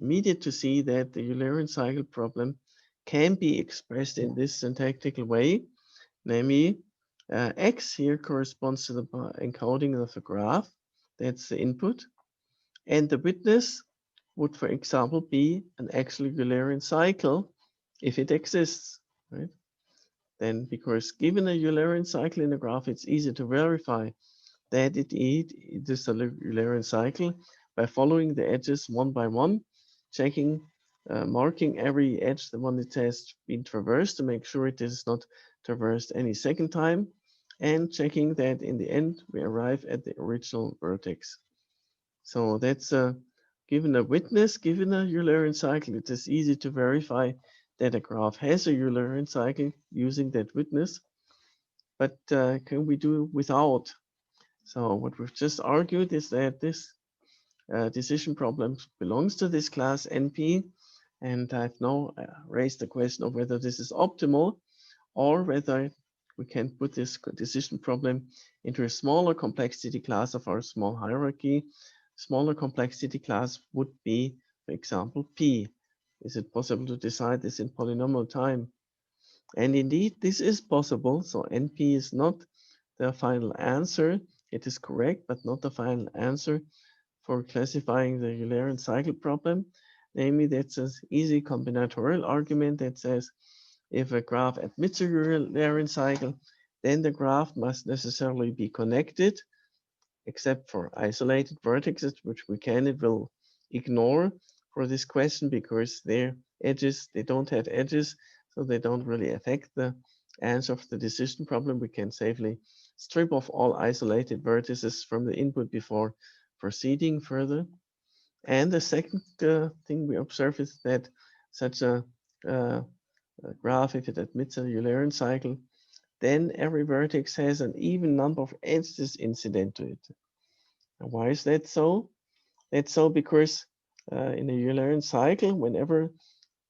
immediate to see that the Eulerian cycle problem can be expressed in this syntactical way, namely x here corresponds to the encoding of a graph. That's the input. And the witness would, for example, be an actual Eulerian cycle if it exists, right? Then, because given a Eulerian cycle in a graph, it's easy to verify that it is a Eulerian cycle by following the edges one by one, checking, marking every edge, the one that has been traversed, to make sure it is not traversed any second time, and checking that in the end we arrive at the original vertex. So that's given a witness, given a Eulerian cycle, it is easy to verify that a graph has a Eulerian cycle using that witness. But can we do without? So what we've just argued is that this decision problem belongs to this class NP, and I've now raised the question of whether this is optimal or whether we can put this decision problem into a smaller complexity class of our small hierarchy. Smaller complexity class would be, for example, P. Is it possible to decide this in polynomial time? And indeed, this is possible. So NP is not the final answer. It is correct, but not the final answer for classifying the Eulerian cycle problem. Namely, that's an easy combinatorial argument that says if a graph admits a Eulerian cycle, then the graph must necessarily be connected, except for isolated vertices, which we can and will ignore for this question because their edges, they don't have edges, so they don't really affect the answer of the decision problem. We can safely strip off all isolated vertices from the input before proceeding further. And the second thing we observe is that such a graph, if it admits a Eulerian cycle, then every vertex has an even number of edges incident to it. And why is that so? That's so because in a Eulerian cycle, whenever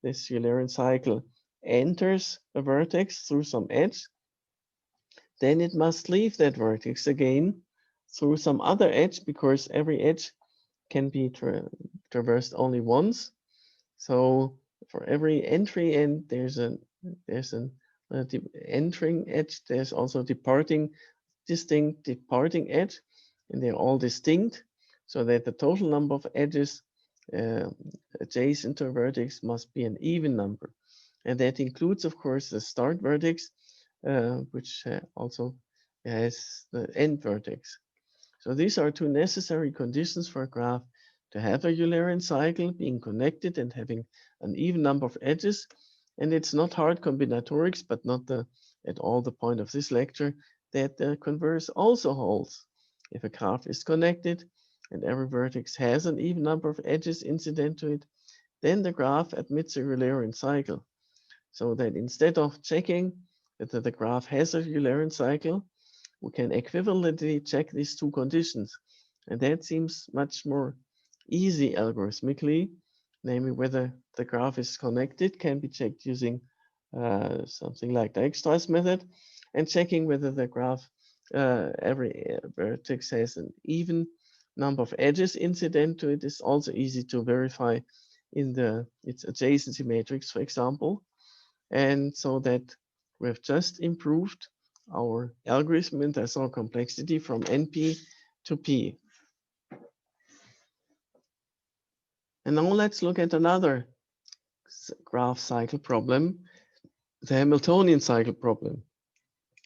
this Eulerian cycle enters a vertex through some edge, then it must leave that vertex again through some other edge, because every edge can be traversed only once. So for every entry and there's an entering edge, there's also distinct departing edge, and they're all distinct, so that the total number of edges adjacent to a vertex must be an even number. And that includes, of course, the start vertex, which also has the end vertex. So these are two necessary conditions for a graph to have a Eulerian cycle, being connected and having an even number of edges. And it's not hard combinatorics, but not at all the point of this lecture, that the converse also holds. If a graph is connected and every vertex has an even number of edges incident to it, then the graph admits a Eulerian cycle. So that instead of checking whether the graph has a Eulerian cycle, we can equivalently check these two conditions. And that seems much more easy algorithmically, namely whether the graph is connected can be checked using something like the Dijkstra's method, and checking whether the graph, every vertex has an even number of edges incident to it is also easy to verify in its adjacency matrix, for example. And so that we have just improved our algorithm in tensor complexity from NP to P. And now let's look at another graph cycle problem, the Hamiltonian cycle problem.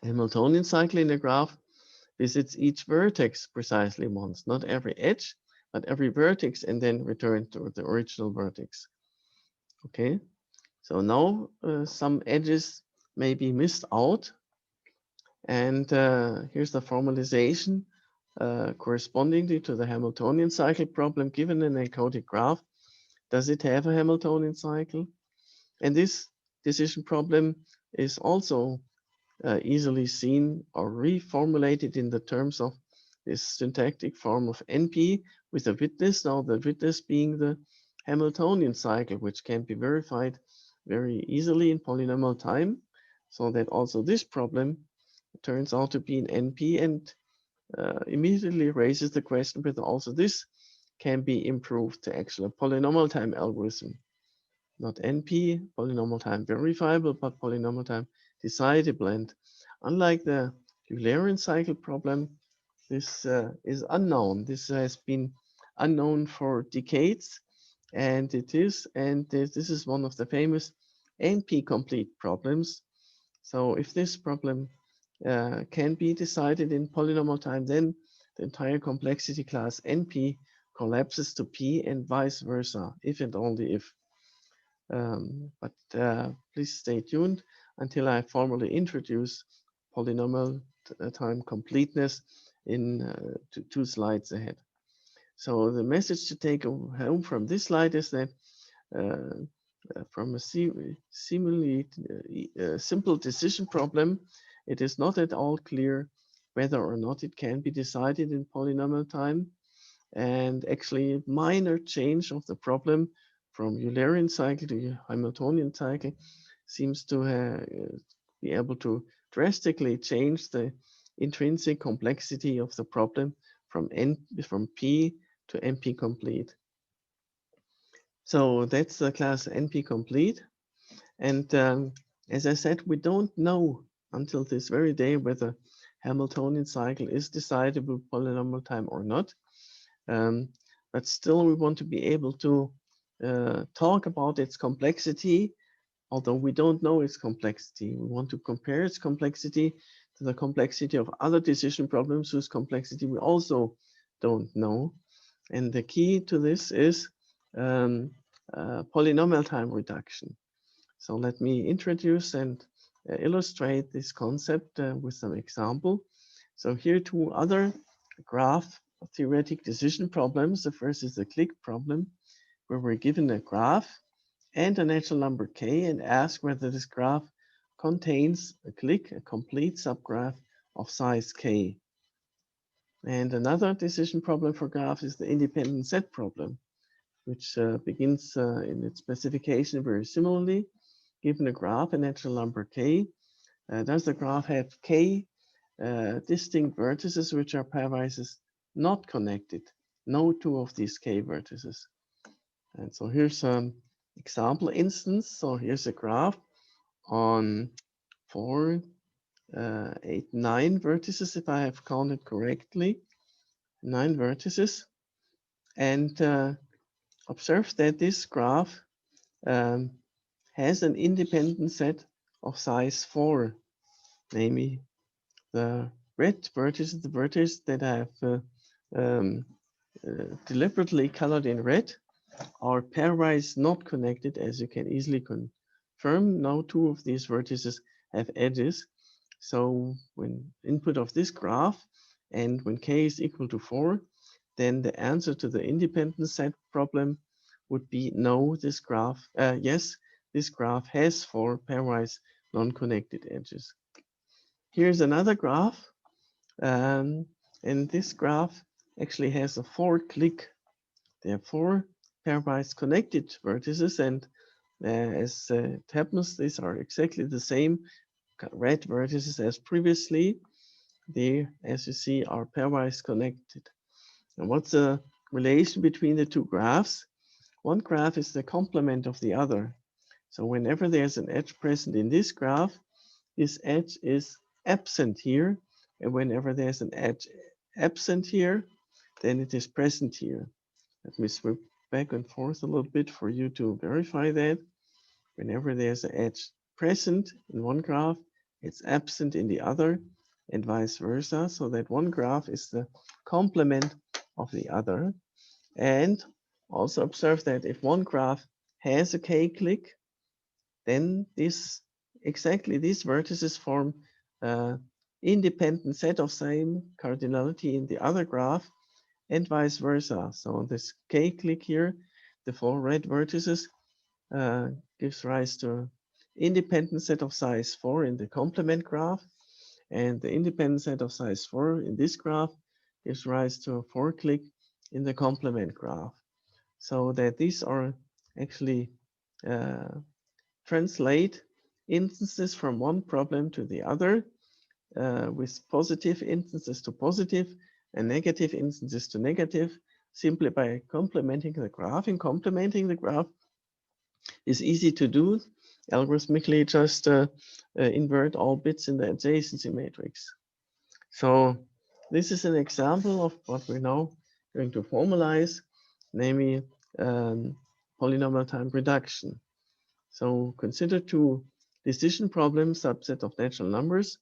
The Hamiltonian cycle in a graph visits each vertex precisely once, not every edge, but every vertex and then return to the original vertex. Okay, so now some edges may be missed out, and here's the formalization corresponding to the Hamiltonian cycle problem. Given an encoded graph, does it have a Hamiltonian cycle? And this decision problem is also easily seen or reformulated in the terms of this syntactic form of NP with a witness, now the witness being the Hamiltonian cycle, which can be verified very easily in polynomial time, so that also this problem turns out to be an NP, and immediately raises the question whether also this can be improved to actually a polynomial time algorithm. Not NP, polynomial time verifiable, but polynomial time decidable. And unlike the Eulerian cycle problem, this is unknown. This has been unknown for decades, and this is one of the famous NP complete problems. So if this problem can be decided in polynomial time, then the entire complexity class NP collapses to P and vice versa, if and only if. But please stay tuned until I formally introduce polynomial time completeness in 2 slides ahead. So the message to take home from this slide is that from a seemingly simple decision problem, it is not at all clear whether or not it can be decided in polynomial time. And actually, a minor change of the problem from Eulerian cycle to Hamiltonian cycle seems to be able to drastically change the intrinsic complexity of the problem from P to NP complete. So that's the class NP complete. And as I said, we don't know until this very day whether Hamiltonian cycle is decidable polynomial time or not. But still, we want to be able to talk about its complexity, although we don't know its complexity. We want to compare its complexity to the complexity of other decision problems whose complexity we also don't know. And the key to this is polynomial time reduction. So let me introduce and illustrate this concept with some example. So here 2 other graph theoretic decision problems. The first is the clique problem, where we're given a graph and a natural number k and ask whether this graph contains a clique, a complete subgraph of size k. And another decision problem for graphs is the independent set problem, which begins in its specification very similarly. Given a graph, a natural number k, does the graph have k distinct vertices which are pairwise not connected? No 2 of these k vertices. And so here's an example instance. So here's a graph on 4, 8, 9 vertices, if I have counted correctly, 9 vertices. And observe that this graph has an independent set of size 4, namely the red vertices, the vertices that I have deliberately colored in red, are pairwise not connected, as you can easily confirm. Now 2 of these vertices have edges. So when input of this graph and when k is equal to 4, then the answer to the independent set problem would be no, this graph, yes, this graph has 4 pairwise non-connected edges. Here's another graph, and this graph actually has a 4 clique. There are 4 pairwise connected vertices, and as it happens, these are exactly the same red vertices as previously. They, as you see, are pairwise connected. And what's the relation between the 2 graphs? One graph is the complement of the other. So whenever there's an edge present in this graph, this edge is absent here. And whenever there's an edge absent here, then it is present here. Let me swip back and forth a little bit for you to verify that. Whenever there's an edge present in one graph, it's absent in the other, and vice versa. So that one graph is the complement of the other. And also observe that if one graph has a k-click, then exactly these vertices form an independent set of same cardinality in the other graph, and vice versa. So this k-click here, the 4 red vertices, gives rise to an independent set of size 4 in the complement graph, and the independent set of size 4 in this graph gives rise to a 4-click in the complement graph. So that these are actually translate instances from one problem to the other, with positive instances to positive and negative instances to negative, simply by complementing the graph. And complementing the graph is easy to do. Algorithmically, just invert all bits in the adjacency matrix. So this is an example of what we're now going to formalize, namely polynomial time reduction. So consider two decision problem subset of natural numbers.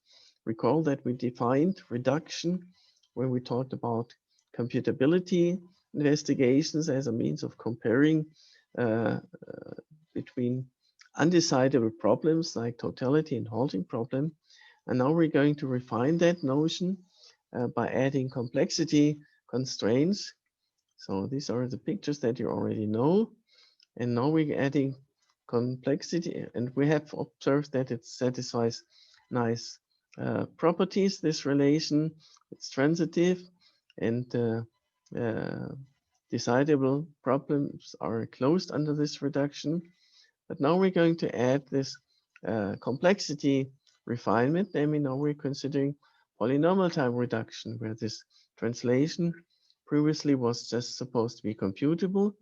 Recall that we defined reduction when we talked about computability investigations as a means of comparing uh, between undecidable problems like totality and halting problem. And now we're going to refine that notion by adding complexity constraints. So these are the pictures that you already know. And now we're adding complexity, and we have observed that it satisfies nice properties, this relation. It's transitive, and decidable problems are closed under this reduction. But now we're going to add this complexity refinement. Namely, now we're considering polynomial time reduction, where this translation previously was just supposed to be computable,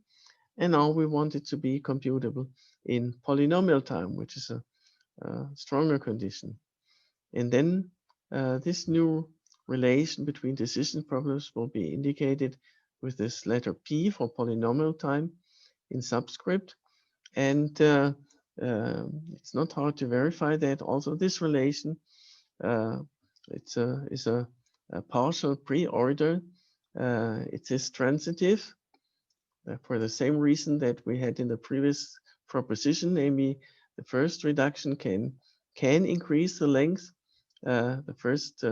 and now we want it to be computable in polynomial time, which is a stronger condition. And then this new relation between decision problems will be indicated with this letter P for polynomial time in subscript. And it's not hard to verify that also this relation uh, is a partial pre-order. It is transitive for the same reason that we had in the previous proposition, namely the first reduction can increase the length. The first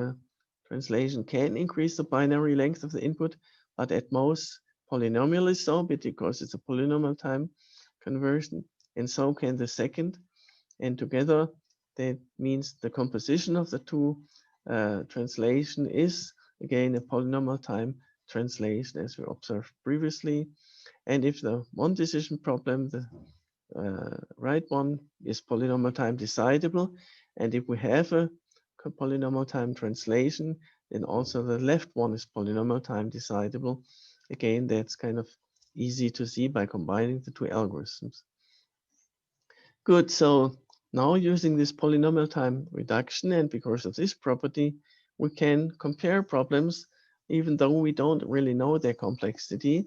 translation can increase the binary length of the input, but at most polynomially so, because it's a polynomial time conversion, and so can the second. And together, that means the composition of the two translation is again a polynomial time translation, as we observed previously. And if the one decision problem, the right one, is polynomial time decidable, and if we have a polynomial time translation, then also the left one is polynomial time decidable. Again, that's kind of easy to see by combining the two algorithms. Good, so now using this polynomial time reduction, and because of this property, we can compare problems even though we don't really know their complexity.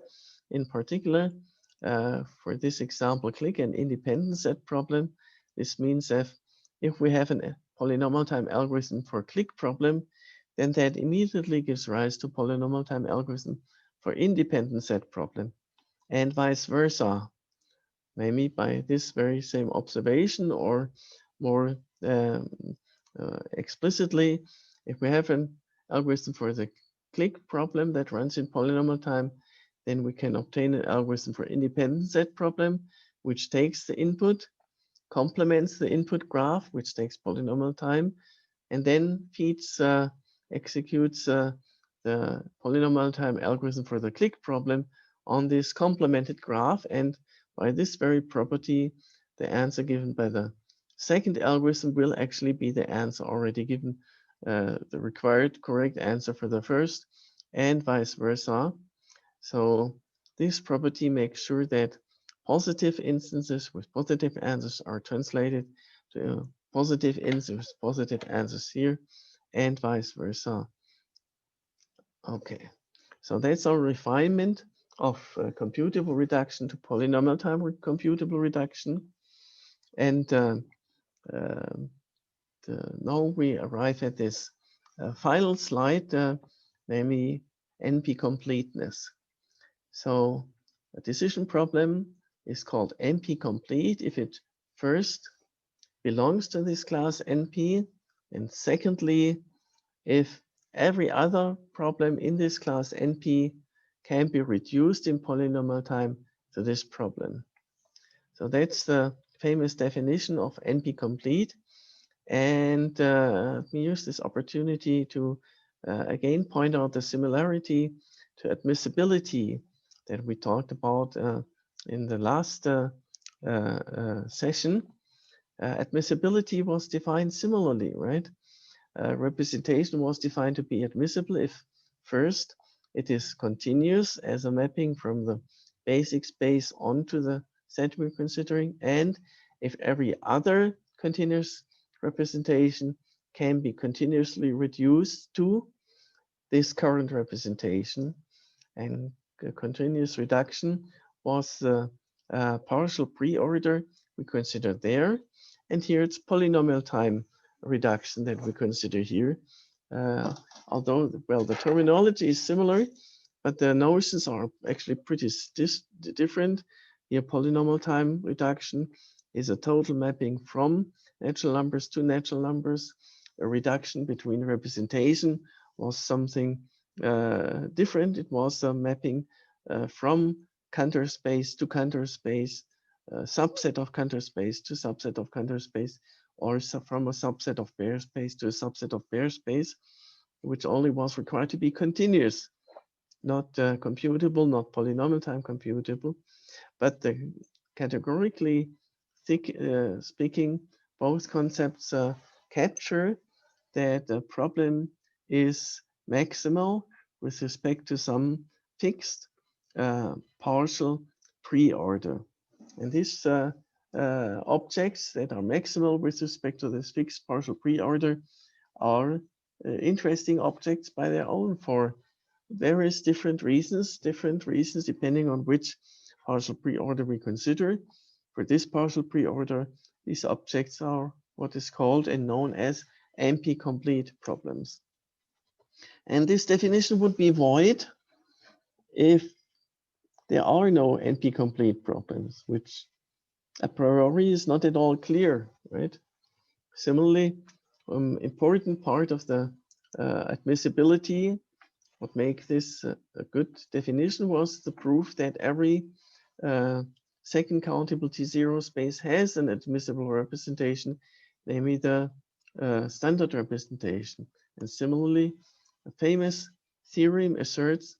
In particular, for this example, click and independent set problem. This means that if we have a polynomial time algorithm for click problem, then that immediately gives rise to polynomial time algorithm for independent set problem, and vice versa. Maybe by this very same observation, or more explicitly, if we have an algorithm for the click problem that runs in polynomial time, then we can obtain an algorithm for independent set problem, which takes the input, complements the input graph, which takes polynomial time, and then executes the polynomial time algorithm for the click problem on this complemented graph. And by this very property, the answer given by the second algorithm will actually be the answer already given, the required correct answer for the first, and vice versa. So this property makes sure that positive instances with positive answers are translated to positive instances, positive answers here, and vice versa. Okay, so that's our refinement of computable reduction to polynomial time computable reduction. And now we arrive at this final slide, namely NP completeness. So a decision problem is called NP-complete if it first belongs to this class NP, and secondly, if every other problem in this class NP can be reduced in polynomial time to this problem. So that's the famous definition of NP-complete. And we use this opportunity to again point out the similarity to admissibility that we talked about in the last session. Admissibility was defined similarly, right? Representation was defined to be admissible if first it is continuous as a mapping from the basic space onto the set we're considering, and if every other continuous representation can be continuously reduced to this current representation. And continuous reduction was the partial preorder we consider there. And here it's polynomial time reduction that we consider here. Although, well, the terminology is similar, but the notions are actually pretty different. Here, polynomial time reduction is a total mapping from natural numbers to natural numbers. A reduction between representation was something different. It was a mapping from Cantor space to Cantor space, subset of Cantor space to subset of Cantor space, or from a subset of Baire space to a subset of Baire space, which only was required to be continuous, not computable, not polynomial time computable, but categorically speaking, both concepts capture that the problem is maximal with respect to some fixed partial preorder. And these objects that are maximal with respect to this fixed partial preorder are interesting objects by their own for various different reasons depending on which partial preorder we consider. For this partial preorder, these objects are what is called and known as NP-complete problems. And this definition would be void if there are no NP-complete problems, which a priori is not at all clear, right? Similarly, important part of the admissibility, what makes this a good definition was the proof that every second countable T0 space has an admissible representation, namely the standard representation. And similarly, a famous theorem asserts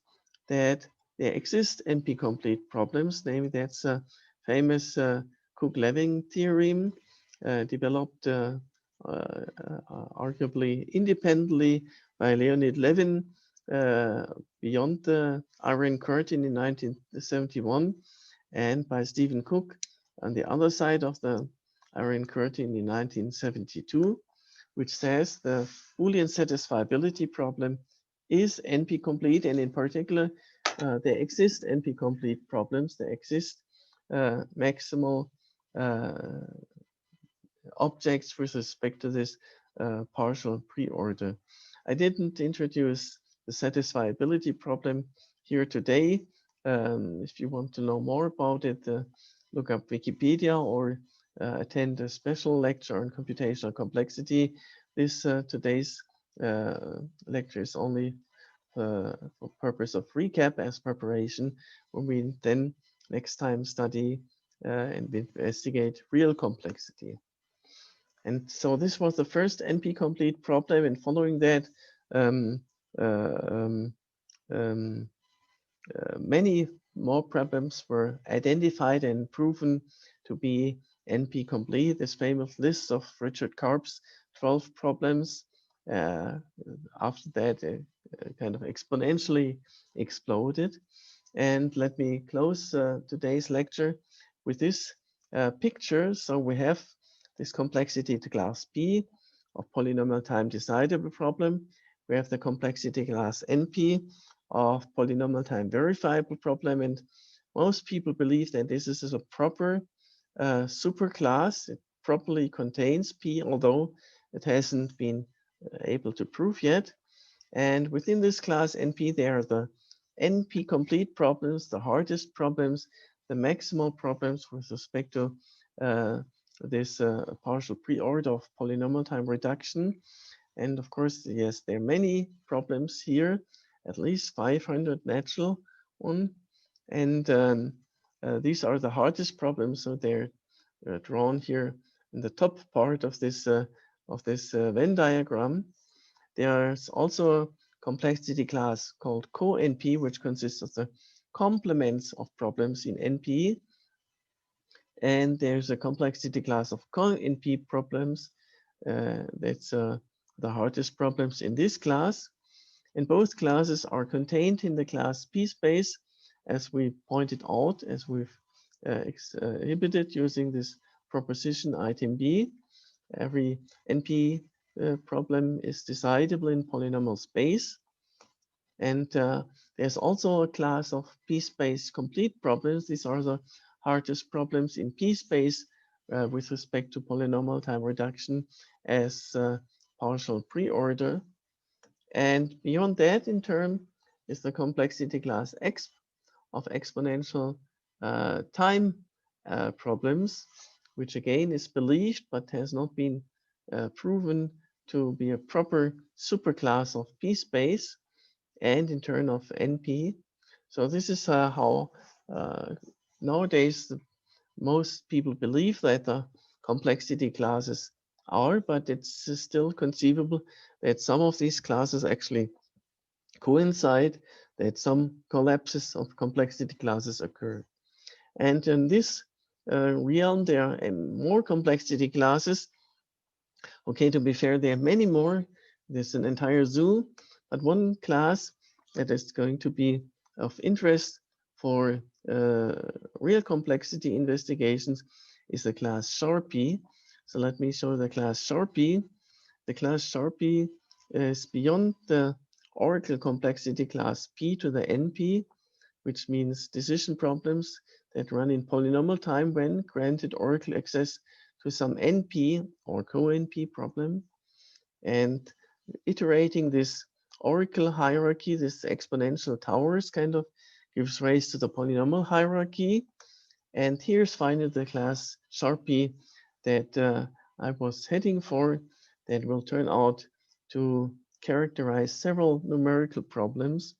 that there exist NP-complete problems, namely that's a famous Cook-Levin theorem developed arguably independently by Leonid Levin beyond the Iron Curtain in 1971 and by Stephen Cook on the other side of the Iron Curtain in 1972, which says the Boolean satisfiability problem is NP-complete, and in particular, there exist NP-complete problems. There exist maximal objects with respect to this partial preorder. I didn't introduce the satisfiability problem here today. If you want to know more about it, look up Wikipedia or attend a special lecture on computational complexity. This today's lecture is only for purpose of recap as preparation, when we then next time study and investigate real complexity. And so this was the first NP-complete problem, and following that, many more problems were identified and proven to be NP-complete. This famous list of Richard Karp's 12 problems, after that, kind of exponentially exploded. And let me close today's lecture with this picture. So we have this complexity to class B of polynomial time decidable problem. We have the complexity class NP of polynomial time verifiable problem. And most people believe that this is a proper superclass. It properly contains P, although it hasn't been able to prove yet. And within this class NP, there are the NP complete problems, the hardest problems, the maximal problems with respect to this partial pre-order of polynomial time reduction. And of course, yes, there are many problems here, at least 500 natural one. And these are the hardest problems, so they're drawn here in the top part of this Venn diagram. There's also a complexity class called co-NP, which consists of the complements of problems in NP. And there's a complexity class of con-NP problems. That's the hardest problems in this class. And both classes are contained in the class P space, as we pointed out, as we've exhibited using this proposition item B. Every NP problem is decidable in polynomial space. And there's also a class of P-space complete problems. These are the hardest problems in P-space with respect to polynomial time reduction as partial pre-order. And beyond that, in turn, is the complexity class X of exponential time problems, which again is believed but has not been proven to be a proper superclass of P-space and in turn of NP. So this is how nowadays most people believe that the complexity classes are, but it's still conceivable that some of these classes actually coincide, that some collapses of complexity classes occur. And in this realm, there are more complexity classes. Okay, to be fair, there are many more. There's an entire zoo, but one class that is going to be of interest for real complexity investigations is the class Sharpie. So let me show the class Sharpie. The class Sharpie is beyond the oracle complexity class P to the NP, which means decision problems that run in polynomial time when granted oracle access to some NP or co-NP problem. And iterating this oracle hierarchy, this exponential towers kind of gives rise to the polynomial hierarchy. And here's finally the class Sharpie that I was heading for, that will turn out to characterize several numerical problems.